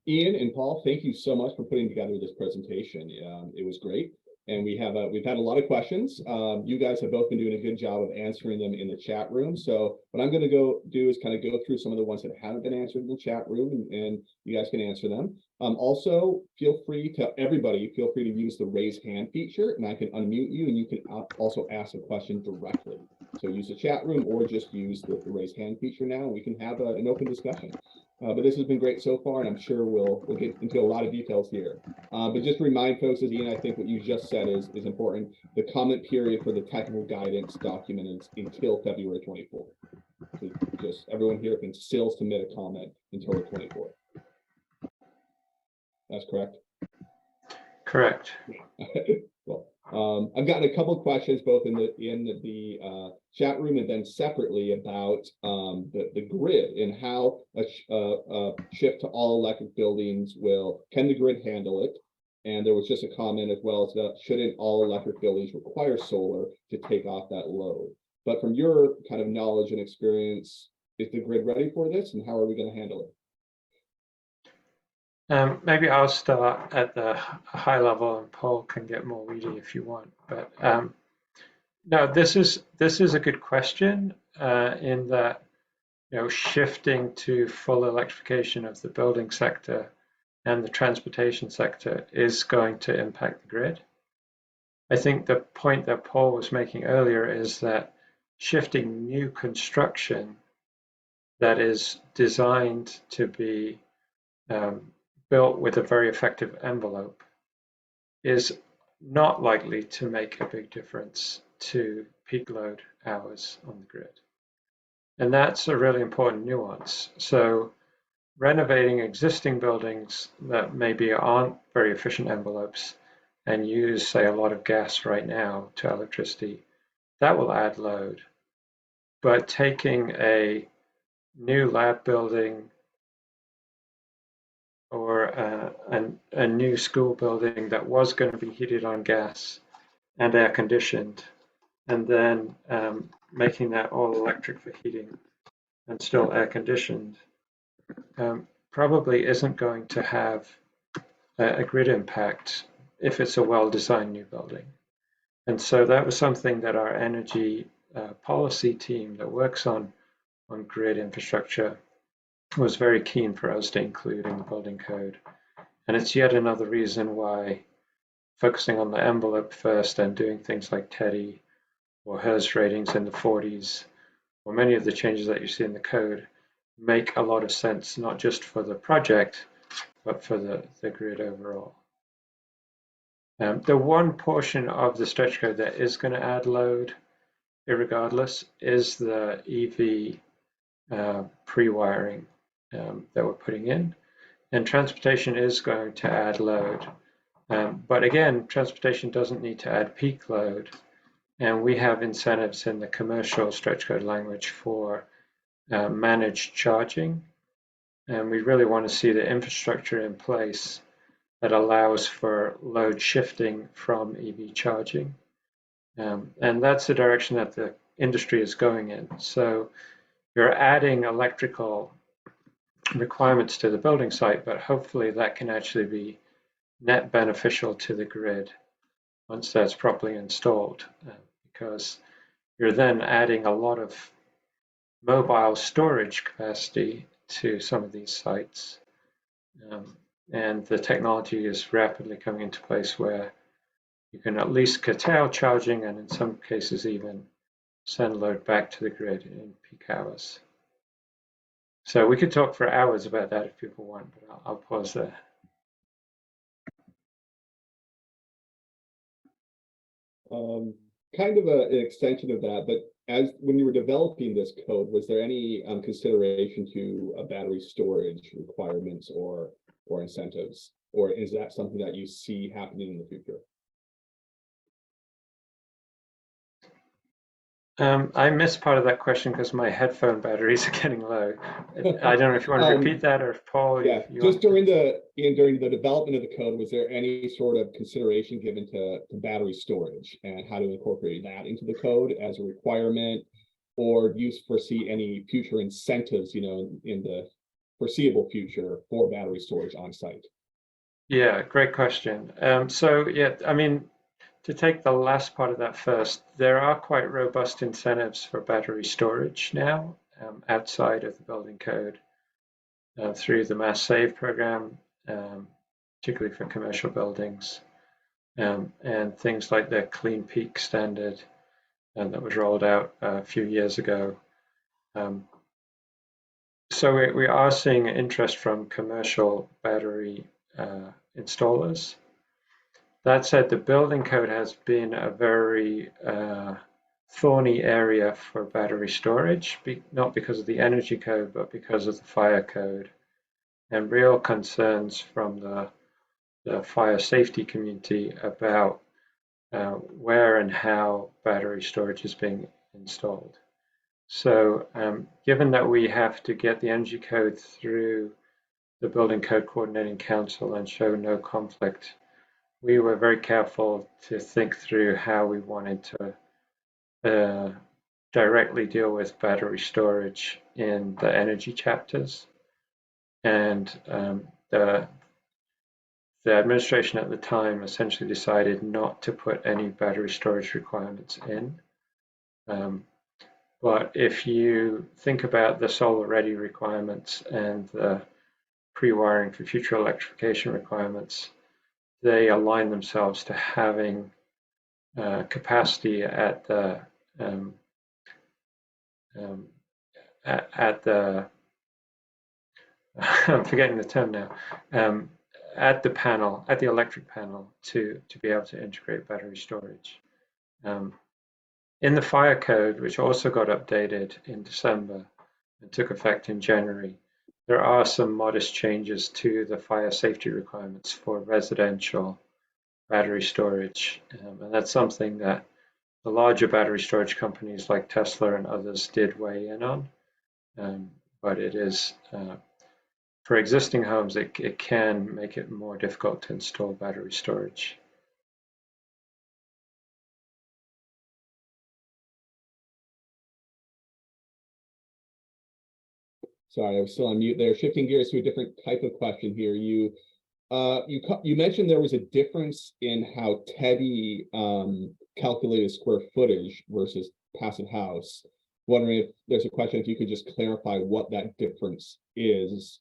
Ian and Paul, thank you so much for putting together this presentation. It was great. And we've had a lot of questions. You guys have both been doing a good job of answering them in the chat room. So what I'm going to go do is kind of go through some of the ones that haven't been answered in the chat room, and you guys can answer them. Also, everybody feel free to use the raise hand feature, and I can unmute you, and you can also ask a question directly. So use the chat room or just use the raise hand feature now, and we can have an open discussion. But this has been great so far, and I'm sure we'll get into a lot of details here. But just remind folks, as Ian, I think what you just said is important. The comment period for the technical guidance document is until February 24th. So just everyone here can still submit a comment until the 24th. That's correct? Correct. Well, I've gotten a couple questions both in the chat room and then separately about the grid and how a shift to all electric buildings can the grid handle it? And there was just a comment as well as that shouldn't all electric buildings require solar to take off that load? But from your kind of knowledge and experience, is the grid ready for this, and how are we going to handle it? Maybe I'll start at the high level, and Paul can get more weedy if you want. But no, this is a good question in that shifting to full electrification of the building sector and the transportation sector is going to impact the grid. I think the point that Paul was making earlier is that shifting new construction that is designed to be built with a very effective envelope is not likely to make a big difference to peak load hours on the grid. And that's a really important nuance. So renovating existing buildings that maybe aren't very efficient envelopes and use, say, a lot of gas right now to electricity, that will add load. But taking a new lab building or a new school building that was going to be heated on gas and air conditioned, and then making that all electric for heating and still air conditioned, probably isn't going to have a grid impact if it's a well-designed new building. And so that was something that our energy policy team that works on grid infrastructure was very keen for us to include in the building code. And it's yet another reason why focusing on the envelope first and doing things like TEDI or HERS ratings in the 40s, or many of the changes that you see in the code, make a lot of sense, not just for the project, but for the grid overall. The one portion of the stretch code that is going to add load, irregardless, is the EV pre-wiring that we're putting in. And transportation is going to add load. But again, transportation doesn't need to add peak load. And we have incentives in the commercial stretch code language for managed charging. And we really want to see the infrastructure in place that allows for load shifting from EV charging. And that's the direction that the industry is going in. So you're adding electrical requirements to the building site, but hopefully that can actually be net beneficial to the grid once that's properly installed, because you're then adding a lot of mobile storage capacity to some of these sites. And the technology is rapidly coming into place where you can at least curtail charging and in some cases even send load back to the grid in peak hours. So we could talk for hours about that if people want, but I'll pause there. Kind of an extension of that, but as when you were developing this code, was there any consideration to battery storage requirements or incentives, or is that something that you see happening in the future? I missed part of that question because my headphone batteries are getting low. I don't know if you want to repeat that, or if Paul, yeah, just during the development of the code, was there any sort of consideration given to battery storage and how to incorporate that into the code as a requirement, or do you foresee any future incentives, you know, in the foreseeable future for battery storage on site? Yeah, great question. So yeah, I mean, to take the last part of that first, there are quite robust incentives for battery storage now outside of the building code through the Mass Save program, particularly for commercial buildings, and things like the Clean Peak standard that was rolled out a few years ago. So we are seeing interest from commercial battery installers. That said, the building code has been a very thorny area for battery storage, not because of the energy code, but because of the fire code, and real concerns from the fire safety community about where and how battery storage is being installed. So given that we have to get the energy code through the Building Code Coordinating Council and show no conflict, we were very careful to think through how we wanted to directly deal with battery storage in the energy chapters. And the administration at the time essentially decided not to put any battery storage requirements in. But if you think about the solar ready requirements and the pre-wiring for future electrification requirements, they align themselves to having capacity at the I'm forgetting the term now, at the panel, at the electric panel, to be able to integrate battery storage. In the fire code, which also got updated in December and took effect in January, there are some modest changes to the fire safety requirements for residential battery storage. And that's something that the larger battery storage companies like Tesla and others did weigh in on. But it is, for existing homes, it can make it more difficult to install battery storage. Sorry, I was still on mute there. Shifting gears to a different type of question here. You mentioned there was a difference in how Teddy calculated square footage versus Passive House. Wondering if there's a question if you could just clarify what that difference is,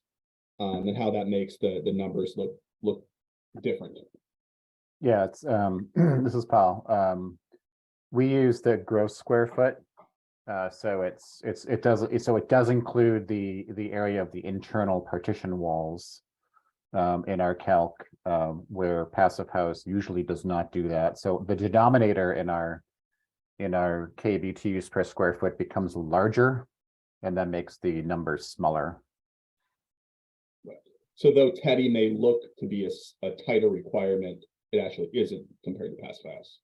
and how that makes the numbers look different. Yeah, it's this is Paul. We use the gross square foot. So it does include the area of the internal partition walls. in our calc, where Passive House usually does not do that. So the denominator in our kBTUs per square foot becomes larger, and that makes the numbers smaller. So though Teddy may look to be a tighter requirement, it actually isn't compared to Passive House.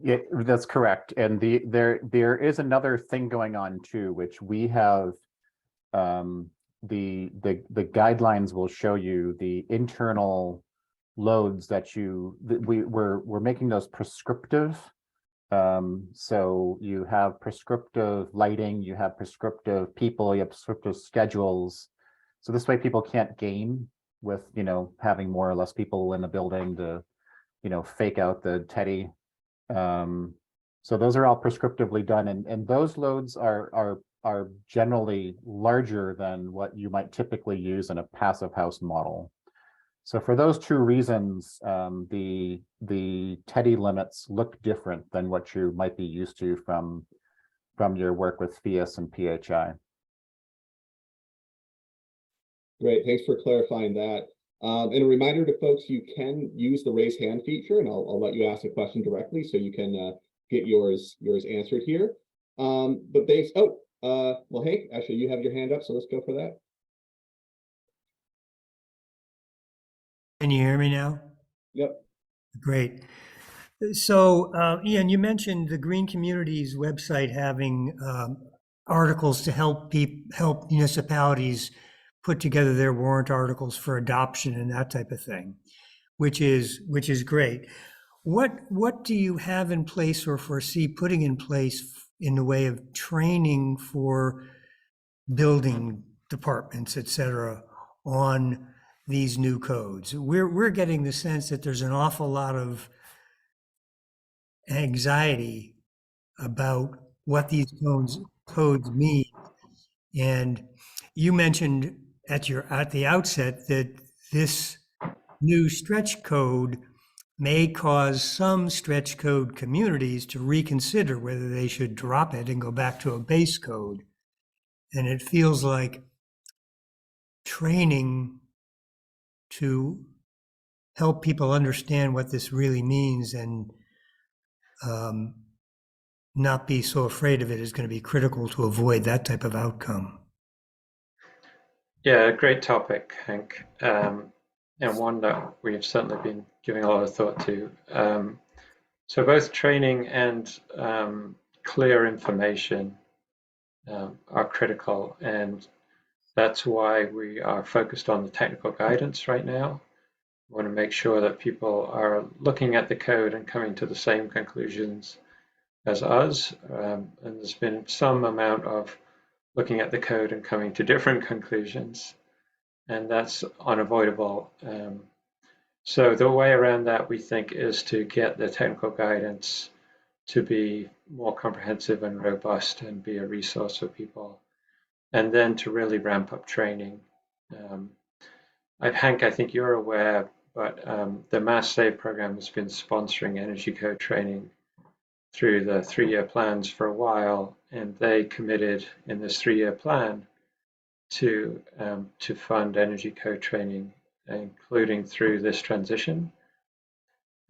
Yeah, that's correct. And there is another thing going on too, which we have, the guidelines will show you the internal loads that we're making those prescriptive. So you have prescriptive lighting, you have prescriptive people, you have prescriptive schedules. So this way people can't game with, having more or less people in the building to, fake out the Teddy. So those are all prescriptively done, and those loads are generally larger than what you might typically use in a Passive House model. So for those two reasons, the Teddy limits look different than what you might be used to from your work with FIAS and PHI. Great, thanks for clarifying that. And a reminder to folks, you can use the raise hand feature, and I'll let you ask a question directly so you can get yours answered here. But well, Hank, actually, you have your hand up, so let's go for that. Can you hear me now? Yep. Great. So, Ian, you mentioned the Green Communities website having articles to help municipalities put together their warrant articles for adoption and that type of thing, which is great. What do you have in place or foresee putting in place in the way of training for building departments, et cetera, on these new codes? We're getting the sense that there's an awful lot of anxiety about what these codes mean. And you mentioned at the outset that this new stretch code may cause some stretch code communities to reconsider whether they should drop it and go back to a base code. And it feels like training to help people understand what this really means and not be so afraid of it is going to be critical to avoid that type of outcome. Yeah, great topic, Hank, and one that we've certainly been giving a lot of thought to. So both training and clear information are critical, and that's why we are focused on the technical guidance right now. We want to make sure that people are looking at the code and coming to the same conclusions as us, and there's been some amount of looking at the code and coming to different conclusions, and that's unavoidable. So the way around that, we think, is to get the technical guidance to be more comprehensive and robust and be a resource for people, and then to really ramp up training. Hank, I think you're aware, but the Mass Save program has been sponsoring energy code training through the 3-year plans for a while, and they committed in this 3-year plan to fund energy code training, including through this transition.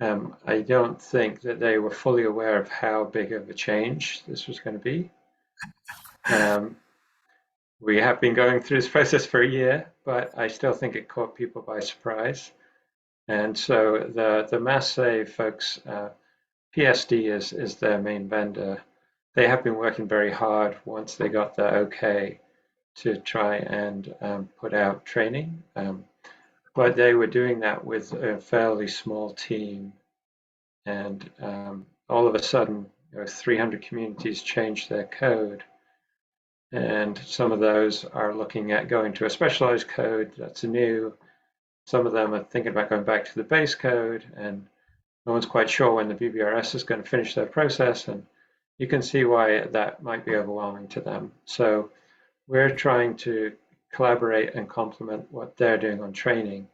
I don't think that they were fully aware of how big of a change this was going to be. We have been going through this process for a year, but I still think it caught people by surprise. And so the Mass Save folks, PSD is their main vendor. They have been working very hard once they got the okay to try and put out training. But they were doing that with a fairly small team. And all of a sudden, 300 communities changed their code. And some of those are looking at going to a specialized code that's new. Some of them are thinking about going back to the base code, and no one's quite sure when the BBRS is going to finish their process, and you can see why that might be overwhelming to them. So we're trying to collaborate and complement what they're doing on training.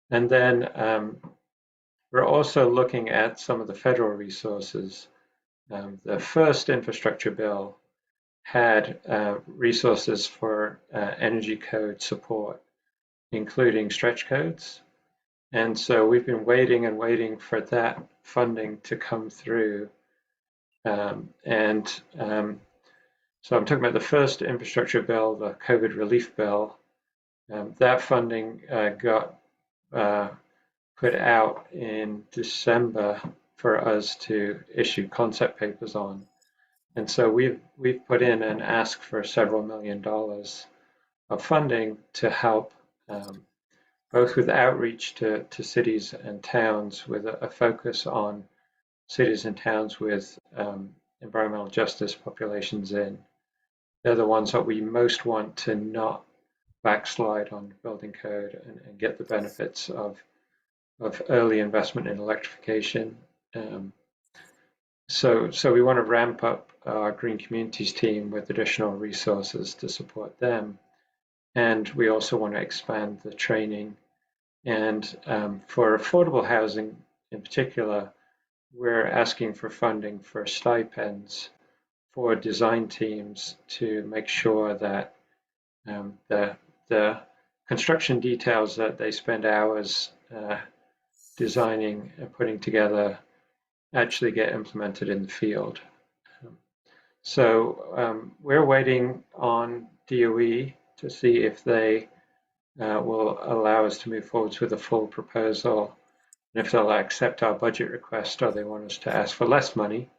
And then we're also looking at some of the federal resources. The first infrastructure bill had resources for energy code support. including stretch codes. And so we've been waiting and waiting for that funding to come through. So I'm talking about the first infrastructure bill, the COVID relief bill. That funding got put out in December for us to issue concept papers on. And so we've put in and asked for several $1 million of funding to help both with outreach to cities and towns with a focus on cities and towns with environmental justice populations in. They're the ones that we most want to not backslide on building code and get the benefits of early investment in electrification. So we want to ramp up our Green Communities team with additional resources to support them. And we also want to expand the training. And for affordable housing in particular, we're asking for funding for stipends for design teams to make sure that the construction details that they spend hours designing and putting together actually get implemented in the field. So we're waiting on DOE to see if they will allow us to move forwards with a full proposal, and if they'll accept our budget request or they want us to ask for less money.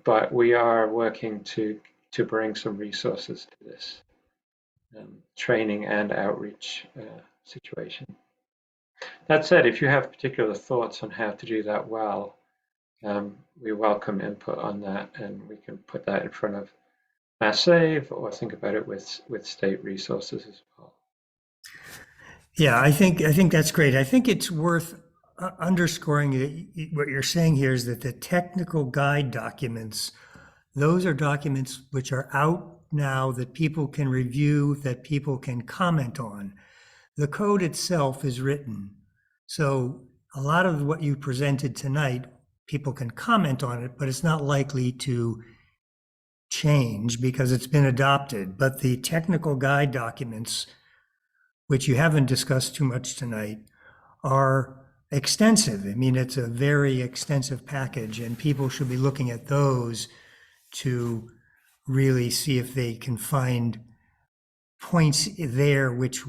But we are working to bring some resources to this training and outreach situation. That said, if you have particular thoughts on how to do that well, we welcome input on that, and we can put that in front of Mass Save or think about it with state resources as well. Yeah, I think that's great. I think it's worth underscoring that what you're saying here is that the technical guide documents, those are documents which are out now that people can review, that people can comment on. The code itself is written. So a lot of what you presented tonight, people can comment on it, but it's not likely to change because it's been adopted. But the technical guide documents, which you haven't discussed too much tonight, are extensive. I mean, it's a very extensive package, and people should be looking at those to really see if they can find points there which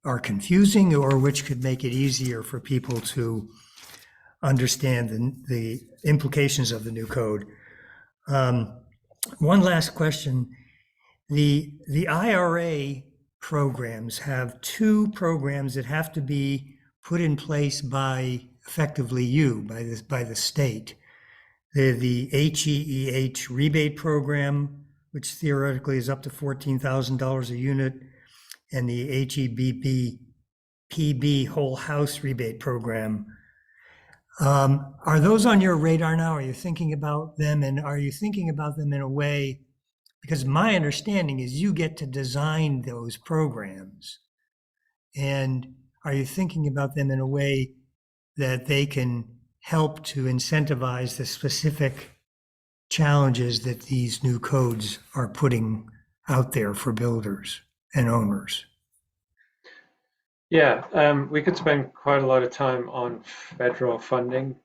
are confusing or which could make it easier for people to understand the implications of the new code. One last question. The IRA programs have two programs that have to be put in place by effectively by the state. They're the HEEH rebate program, which theoretically is up to $14,000 a unit, and the HEBP whole house rebate program. Are those on your radar now? Are you thinking about them, and are you thinking about them in a way, because my understanding is you get to design those programs, and are you thinking about them in a way that they can help to incentivize the specific challenges that these new codes are putting out there for builders and owners? Yeah, we could spend quite a lot of time on federal funding,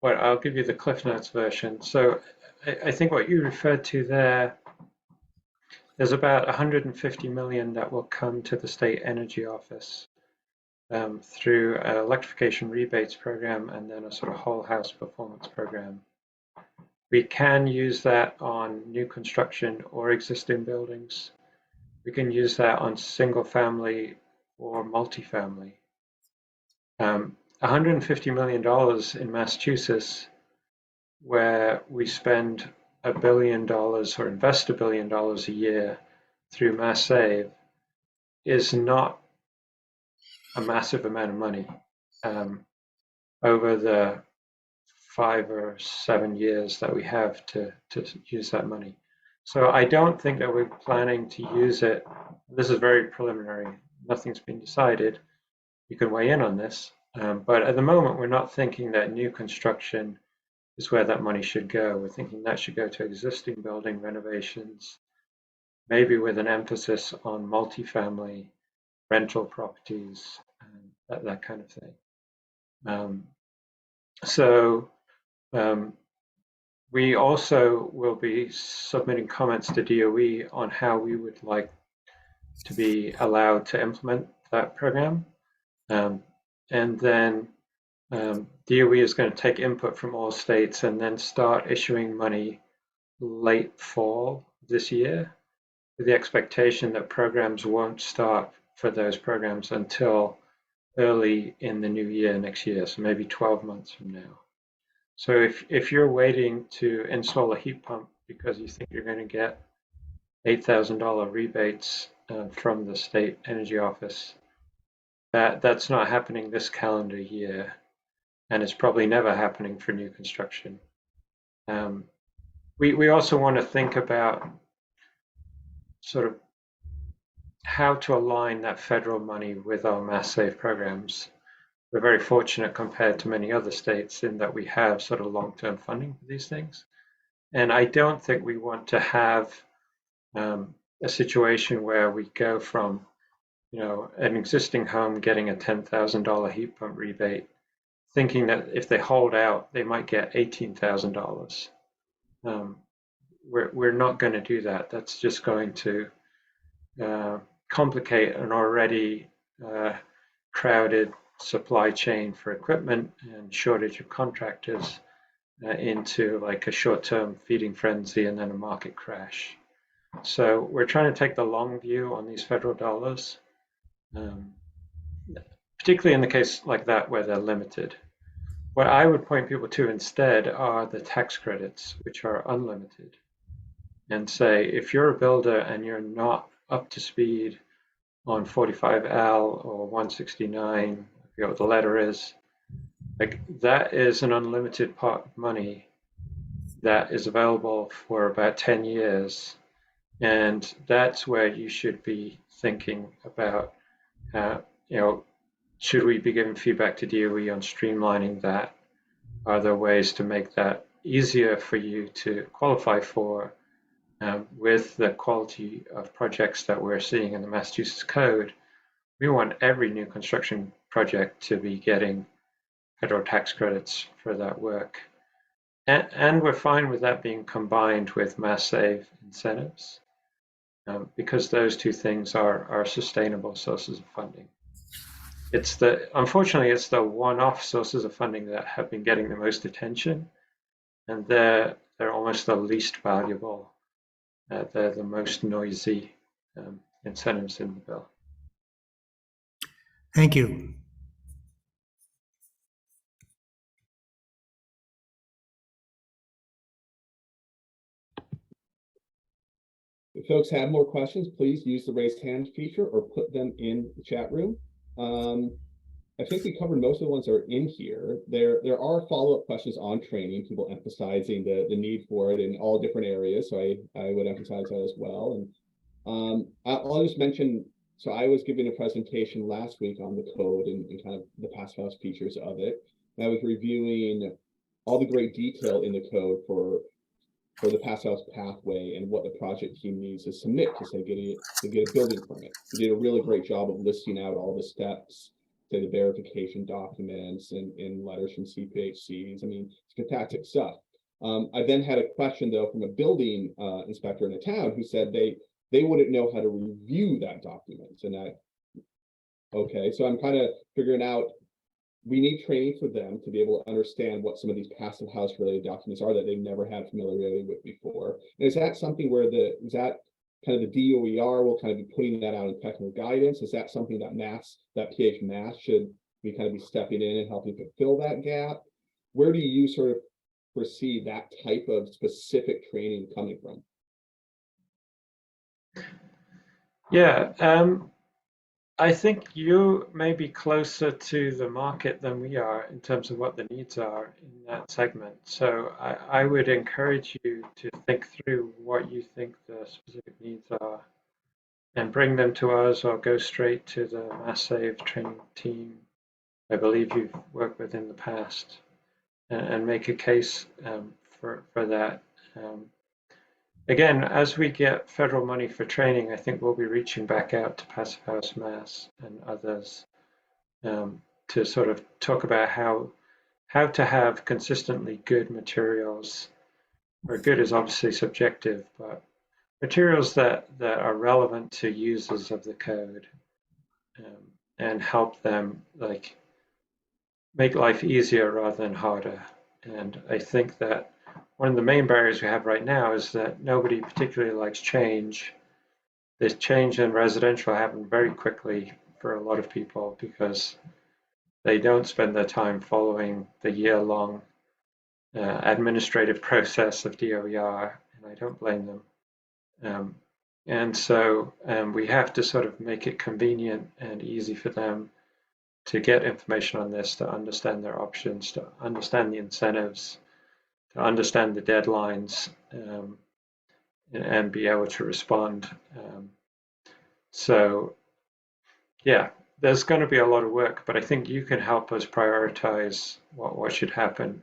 but I'll give you the Cliff Notes version. So I think what you referred to there's about 150 million that will come to the State Energy Office through an electrification rebates program and then a sort of whole house performance program. We can use that on new construction or existing buildings. We can use that on single family or multifamily. $150 million in Massachusetts, where we spend $1 billion or invest $1 billion a year through Mass Save, is not a massive amount of money over the 5 or 7 years that we have to use that money. So I don't think that we're planning to use it. This is very preliminary. Nothing's been decided. You can weigh in on this. But at the moment, we're not thinking that new construction is where that money should go. We're thinking that should go to existing building renovations, maybe with an emphasis on multifamily rental properties, and that kind of thing. So we also will be submitting comments to DOE on how we would like to be allowed to implement that program. And then DOE is going to take input from all states and then start issuing money late fall this year, with the expectation that programs won't start for those programs until early in the new year next year, so maybe 12 months from now. So if you're waiting to install a heat pump because you think you're going to get $8,000 rebates from the state energy office, that's not happening this calendar year, and it's probably never happening for new construction. We also want to think about sort of how to align that federal money with our mass save programs. We're very fortunate compared to many other states in that we have sort of long-term funding for these things. And I don't think we want to have a situation where we go from, an existing home getting a $10,000 heat pump rebate, thinking that if they hold out, they might get $18,000. We're not going to do that. That's just going to complicate an already crowded supply chain for equipment and shortage of contractors into like a short-term feeding frenzy and then a market crash. So we're trying to take the long view on these federal dollars, particularly in the case like that where they're limited. What I would point people to instead are the tax credits, which are unlimited, and say if you're a builder and you're not up to speed on 45L or 169, I forget what the letter is, like that is an unlimited pot of money that is available for about 10 years. And that's where you should be thinking about, should we be giving feedback to DOE on streamlining that? Are there ways to make that easier for you to qualify for with the quality of projects that we're seeing in the Massachusetts Code? We want every new construction project to be getting federal tax credits for that work. And we're fine with that being combined with mass save incentives, because those two things are sustainable sources of funding. Unfortunately, it's the one-off sources of funding that have been getting the most attention, and they're almost the least valuable. They're the most noisy incentives in the bill. Thank you. If folks have more questions, please use the raise hand feature or put them in the chat room. I think we covered most of the ones that are in here. There are follow-up questions on training, people emphasizing the need for it in all different areas. So I would emphasize that as well. And I'll just mention, so I was giving a presentation last week on the code and kind of the Passive House features of it. And I was reviewing all the great detail in the code for the Passive House pathway and what the project team needs to submit to say to get a building permit. We did a really great job of listing out all the steps, say the verification documents and letters from CPHCs. I mean, it's fantastic stuff. I then had a question though from a building inspector in the town who said they wouldn't know how to review that document. And okay, so I'm kind of figuring out, we need training for them to be able to understand what some of these Passive House related documents are that they've never had familiarity with before. And is that something where is that kind of the DOER will kind of be putting that out in technical guidance? Is that something that PH Mass should be kind of be stepping in and helping to fill that gap? Where do you sort of foresee that type of specific training coming from? Yeah, I think you may be closer to the market than we are in terms of what the needs are in that segment. So I would encourage you to think through what you think the specific needs are and bring them to us, or go straight to the Mass Save training team I believe you've worked with in the past, and make a case for that. again, as we get federal money for training, I think we'll be reaching back out to Passive House Mass and others to sort of talk about how to have consistently good materials, or good is obviously subjective, but materials that are relevant to users of the code, and help them like make life easier rather than harder. And I think that one of the main barriers we have right now is that nobody particularly likes change. This change in residential happened very quickly for a lot of people because they don't spend their time following the year-long administrative process of DOER, and I don't blame them. And so we have to sort of make it convenient and easy for them to get information on this, to understand their options, to understand the incentives, to understand the deadlines, and be able to respond. So yeah, there's going to be a lot of work, but I think you can help us prioritize what should happen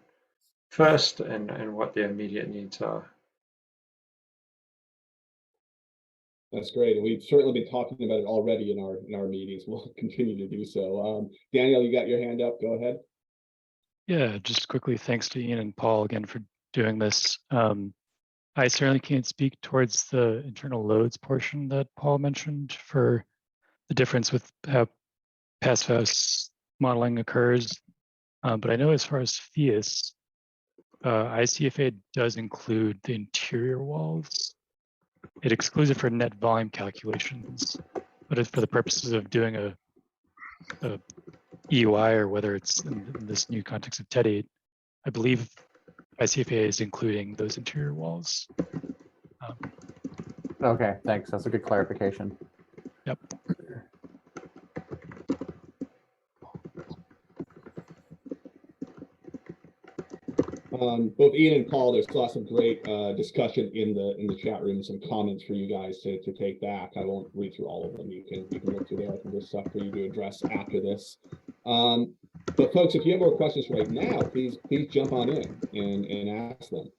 first and what the immediate needs are. That's great. And we've certainly been talking about it already in our meetings. We'll continue to do so. Daniel, you got your hand up. Go ahead. Yeah, just quickly, thanks to Ian and Paul again for doing this. I certainly can't speak towards the internal loads portion that Paul mentioned for the difference with how passive house modeling occurs. But I know as far as FIAS, ICFA does include the interior walls. It excludes it for net volume calculations, but it's for the purposes of doing a EUI, or whether it's in this new context of TED8, I believe ICFA is including those interior walls. Okay, thanks. That's a good clarification. Yep. Both Ian and Paul, there's lots of great discussion in the chat room, some comments for you guys to take back. I won't read through all of them. You can look through there. I think there's stuff for you to address after this. But folks, if you have more questions right now, please jump on in and ask them.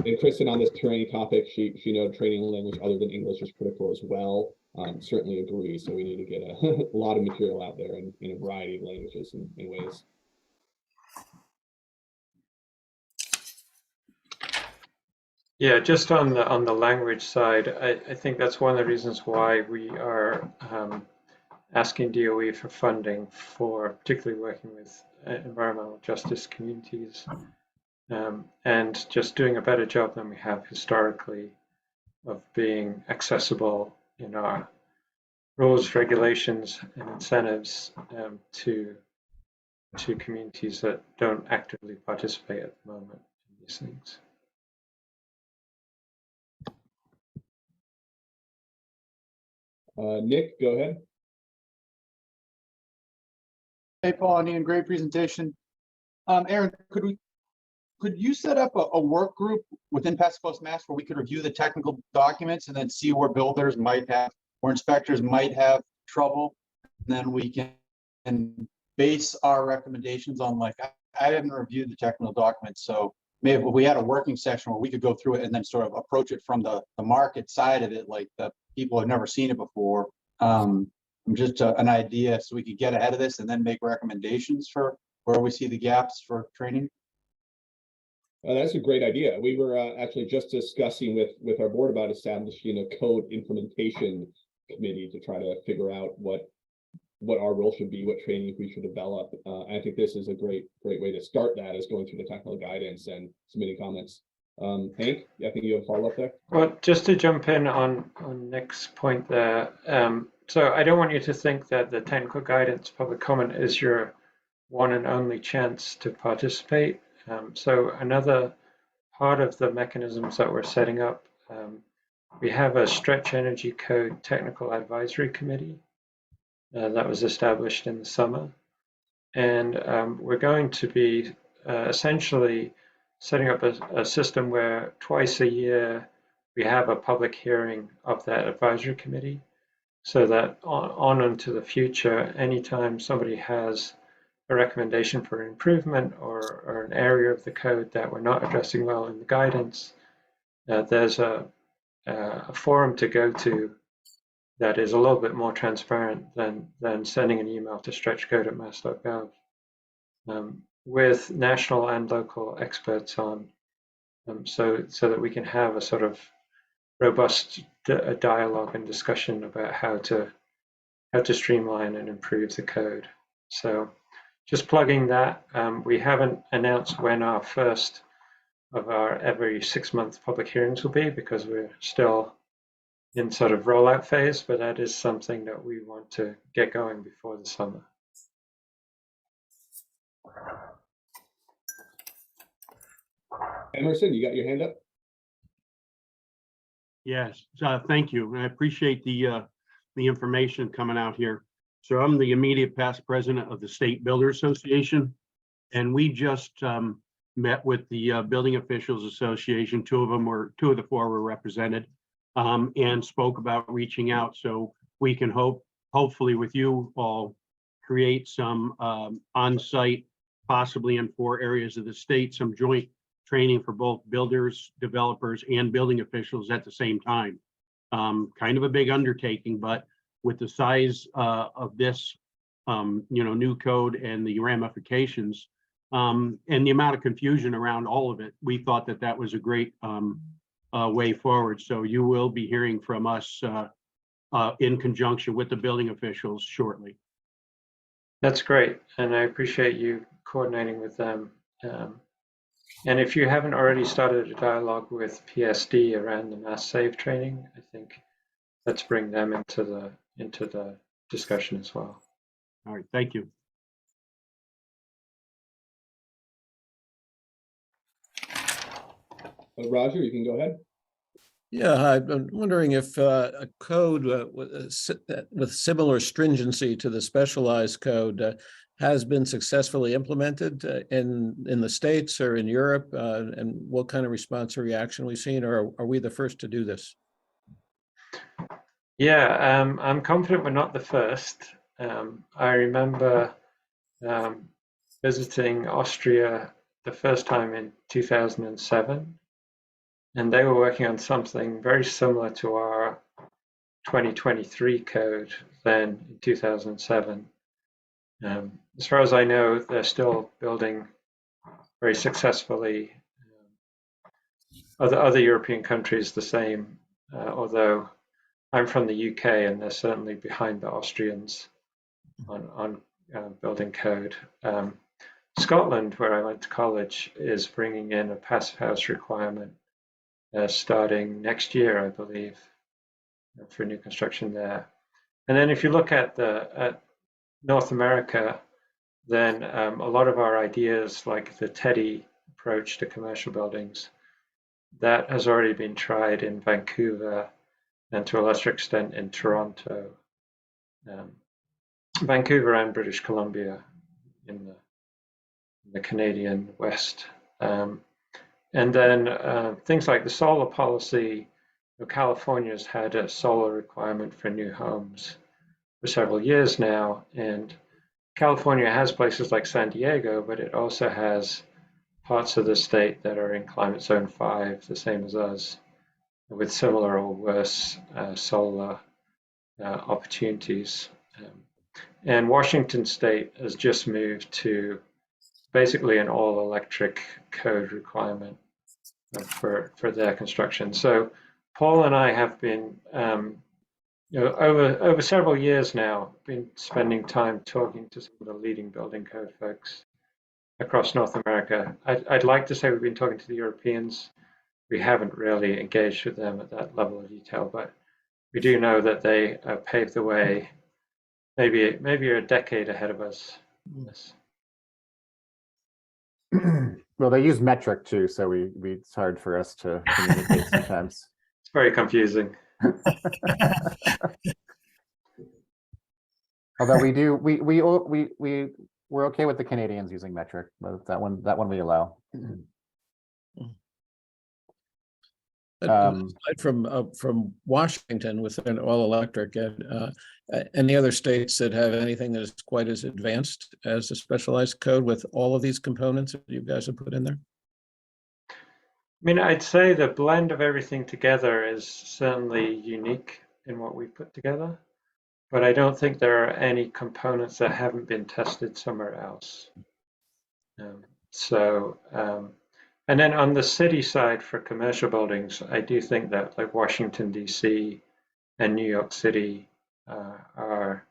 And Kristen, on this training topic, she noted training language other than English is critical as well. Certainly agree. So we need to get a lot of material out there in a variety of languages and ways. Yeah, just on the language side, I think that's one of the reasons why we are asking DOE for funding for particularly working with environmental justice communities, and just doing a better job than we have historically of being accessible in our rules, regulations, and incentives to communities that don't actively participate at the moment in these things. Nick, go ahead. Hey, Paul and Ian, great presentation. Aaron, could you set up a work group within Passive House Mass where we could review the technical documents and then see where builders might have, or inspectors might have trouble? And then we can base our recommendations on, like, I haven't reviewed the technical documents, so maybe if we had a working session where we could go through it and then sort of approach it from the market side of it, like the people have never seen it before. Just an idea so we could get ahead of this and then make recommendations for where we see the gaps for training. That's a great idea. We were actually just discussing with our board about establishing a code implementation committee to try to figure out what our role should be, what training we should develop. I think this is a great way to start that, is going through the technical guidance and submitting comments. Hank, I think you have a follow-up there. Well, just to jump in on Nick's point there. So I don't want you to think that the technical guidance public comment is your one and only chance to participate. So another part of the mechanisms that we're setting up, we have a Stretch Energy Code Technical Advisory Committee that was established in the summer. And we're going to be essentially setting up a system where twice a year we have a public hearing of that advisory committee, so that on into the future, anytime somebody has a recommendation for improvement or an area of the code that we're not addressing well in the guidance, there's a forum to go to that is a little bit more transparent than sending an email to stretchcode@mass.gov, with national and local experts on, so that we can have a sort of robust dialogue and discussion about how to streamline and improve the code. So just plugging that. We haven't announced when our first of our every 6-month public hearings will be, because we're still in sort of rollout phase, but that is something that we want to get going before the summer. Emerson, you got your hand up? Yes, thank you. I appreciate the information coming out here. So I'm the immediate past president of the State Builders Association, and we just met with the Building Officials Association. Two of the four were represented, and spoke about reaching out so we can hopefully with you all create some on-site, possibly in 4 areas of the state, some joint training for both builders, developers, and building officials at the same time. Kind of a big undertaking, but with the size of this, new code and the ramifications, and the amount of confusion around all of it, we thought that that was a great way forward. So you will be hearing from us in conjunction with the building officials shortly. That's great, and I appreciate you coordinating with them. And if you haven't already started a dialogue with PSD around the Mass Save training, I think let's bring them into the discussion as well. All right, thank you. Roger, you can go ahead. Yeah, I'm wondering if a code with similar stringency to the specialized code has been successfully implemented in the States or in Europe, and what kind of response or reaction we've seen, or are we the first to do this? Yeah, I'm confident we're not the first. I remember visiting Austria the first time in 2007, and they were working on something very similar to our 2023 code then in 2007. As far as I know, they're still building very successfully. Other European countries the same, although I'm from the UK and they're certainly behind the Austrians on building code. Scotland, where I went to college, is bringing in a passive house requirement starting next year, I believe, for new construction there. And then if you look at North America, then a lot of our ideas, like the TEDI approach to commercial buildings, that has already been tried in Vancouver and to a lesser extent in Toronto, Vancouver and British Columbia in the Canadian West. And then things like the solar policy, California's had a solar requirement for new homes for several years now, and California has places like San Diego, but it also has parts of the state that are in climate zone 5, the same as us, with similar or worse solar opportunities. And Washington State has just moved to basically an all-electric code requirement for their construction. So Paul and I have been, over several years now, been spending time talking to some of the leading building code folks across North America. I'd like to say we've been talking to the Europeans. We haven't really engaged with them at that level of detail, but we do know that they paved the way, maybe a decade ahead of us. Yes. Well, they use metric too, so it's hard for us to communicate sometimes. It's very confusing. Although we're okay with the Canadians using metric, but that one we allow. Aside from Washington with an all electric, and any other states that have anything that is quite as advanced as a specialized code with all of these components that you guys have put in there? I mean, I'd say the blend of everything together is certainly unique in what we've put together, but I don't think there are any components that haven't been tested somewhere else. And then on the city side for commercial buildings, I do think that like Washington, D.C. and New York City are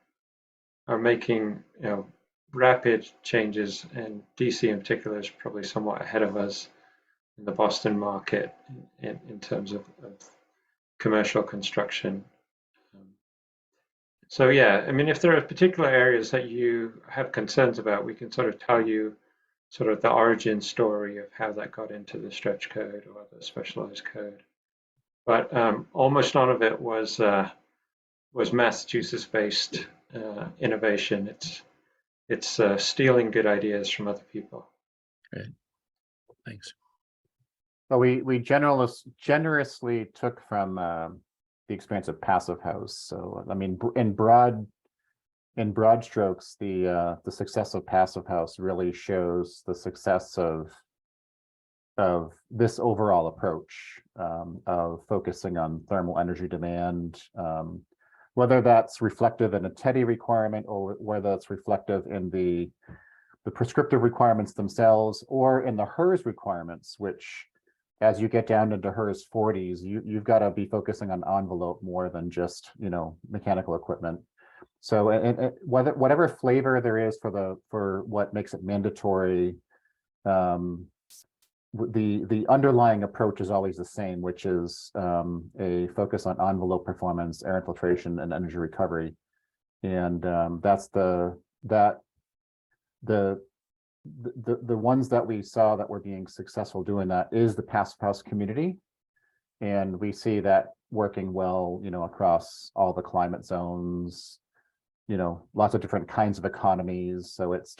making, rapid changes, and D.C. in particular is probably somewhat ahead of us in the Boston market in terms of commercial construction. So yeah, I mean, if there are particular areas that you have concerns about, we can sort of tell you sort of the origin story of how that got into the stretch code or the specialized code. But almost none of it was Massachusetts-based innovation. It's stealing good ideas from other people. Great, thanks. But we generously took from the experience of Passive House. So I mean, in broad strokes, the success of Passive House really shows the success of this overall approach of focusing on thermal energy demand, whether that's reflective in a TEDI requirement or whether it's reflective in the prescriptive requirements themselves or in the HERS requirements, which as you get down into HERS 40s, you've got to be focusing on envelope more than just, mechanical equipment. So whatever flavor there is for what makes it mandatory, the underlying approach is always the same, which is a focus on envelope performance, air infiltration, and energy recovery. And that's the ones that we saw that were being successful doing that is the Passive House community. And we see that working well, across all the climate zones, lots of different kinds of economies. So it's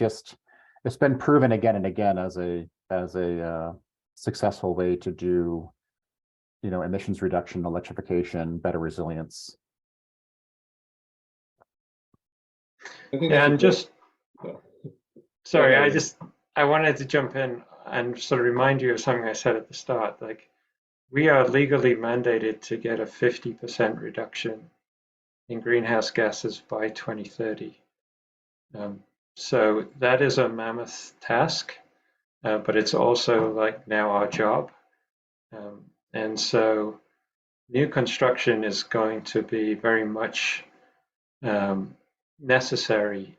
been proven again and again as a successful way to do, emissions reduction, electrification, better resilience. And just, sorry, ahead. I wanted to jump in and sort of remind you of something I said at the start. Like, we are legally mandated to get a 50% reduction in greenhouse gases by 2030. So that is a mammoth task, but it's also like now our job. And so new construction is going to be very much necessary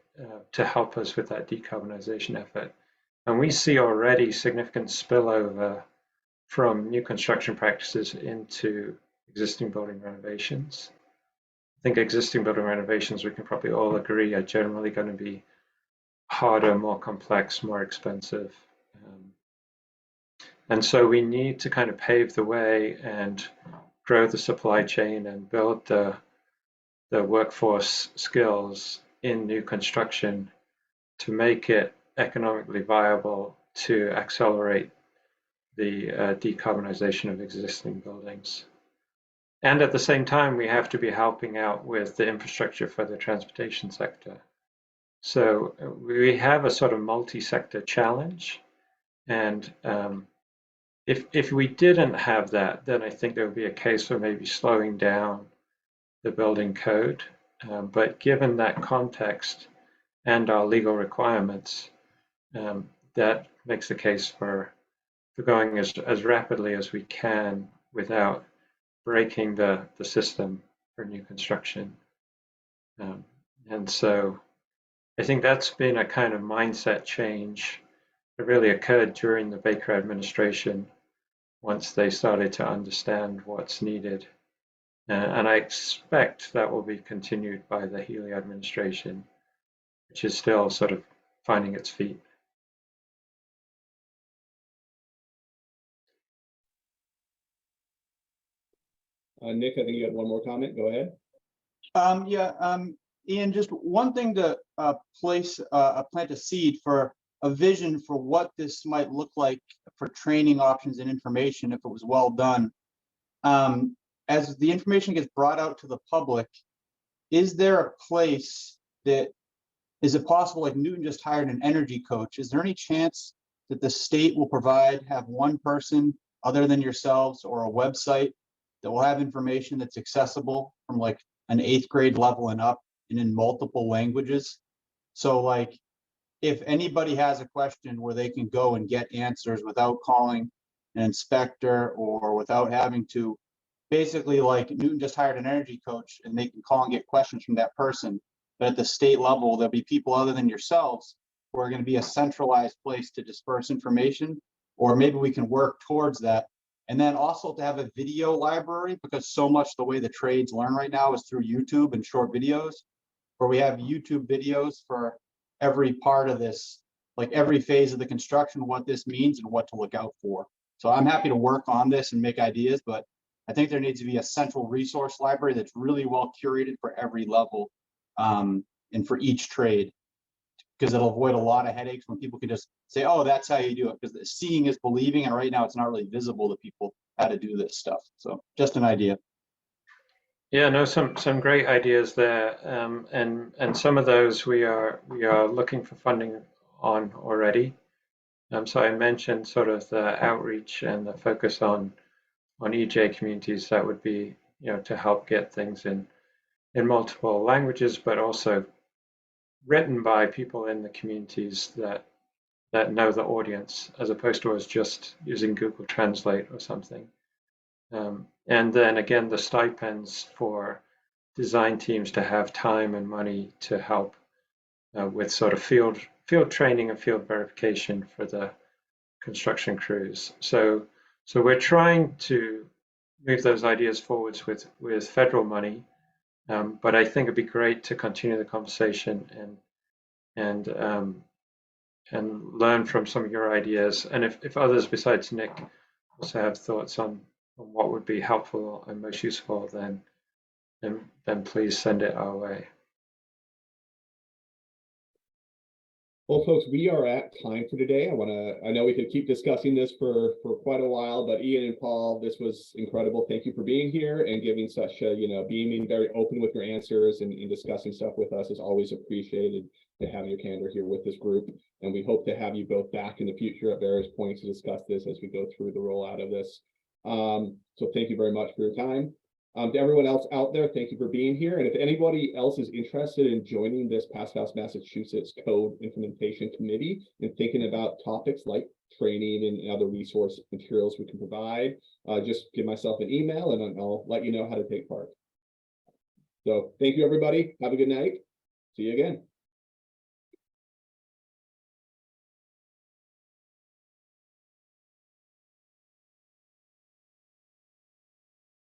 to help us with that decarbonization effort. And we see already significant spillover from new construction practices into existing building renovations. I think existing building renovations, we can probably all agree, are generally going to be harder, more complex, more expensive. And so we need to kind of pave the way and grow the supply chain and build the workforce skills in new construction to make it economically viable to accelerate the decarbonization of existing buildings. And at the same time, we have to be helping out with the infrastructure for the transportation sector. So we have a sort of multi-sector challenge. And if we didn't have that, then I think there would be a case for maybe slowing down the building code. But given that context and our legal requirements, that makes the case for going as rapidly as we can without breaking the system for new construction. And so I think that's been a kind of mindset change that really occurred during the Baker administration once they started to understand what's needed. And I expect that will be continued by the Healy administration, which is still sort of finding its feet. Nick, I think you had one more comment. Go ahead. Ian, just one thing to plant a seed for a vision for what this might look like for training options and information if it was well done. As the information gets brought out to the public, is there a place that, is it possible, like Newton just hired an energy coach? Is there any chance that the state will have one person other than yourselves or a website that will have information that's accessible from like an 8th grade level and up and in multiple languages? So like, if anybody has a question where they can go and get answers without calling an inspector or without having to, basically like Newton just hired an energy coach and they can call and get questions from that person. But at the state level, there'll be people other than yourselves who are going to be a centralized place to disperse information, or maybe we can work towards that. And then also to have a video library, because so much the way the trades learn right now is through YouTube and short videos, where we have YouTube videos for every part of this, like every phase of the construction, what this means and what to look out for. So I'm happy to work on this and make ideas, but I think there needs to be a central resource library that's really well curated for every level and for each trade, because it'll avoid a lot of headaches when people can just say, oh, that's how you do it, because seeing is believing, and right now it's not really visible to people how to do this stuff. So just an idea. Yeah, no, some great ideas there, and some of those we are looking for funding on already. So I mentioned sort of the outreach and the focus on EJ communities. That would be, to help get things in multiple languages, but also written by people in the communities that know the audience, as opposed to us just using Google Translate or something. And then again, the stipends for design teams to have time and money to help with sort of field training and field verification for the construction crews. So we're trying to move those ideas forwards with federal money, but I think it'd be great to continue the conversation and learn from some of your ideas. And if others besides Nick also have thoughts on what would be helpful and most useful, then please send it our way. Well, folks, we are at time for today. I know we could keep discussing this for quite a while, but Ian and Paul, this was incredible. Thank you for being here and giving such being very open with your answers and discussing stuff with us is always appreciated, to have your candor here with this group. And we hope to have you both back in the future at various points to discuss this as we go through the rollout of this. So thank you very much for your time. To everyone else out there, thank you for being here. And if anybody else is interested in joining this Passfast Massachusetts Code Implementation Committee and thinking about topics like training and other resource materials we can provide, just give myself an email and I'll let you know how to take part. So thank you, everybody. Have a good night. See you again.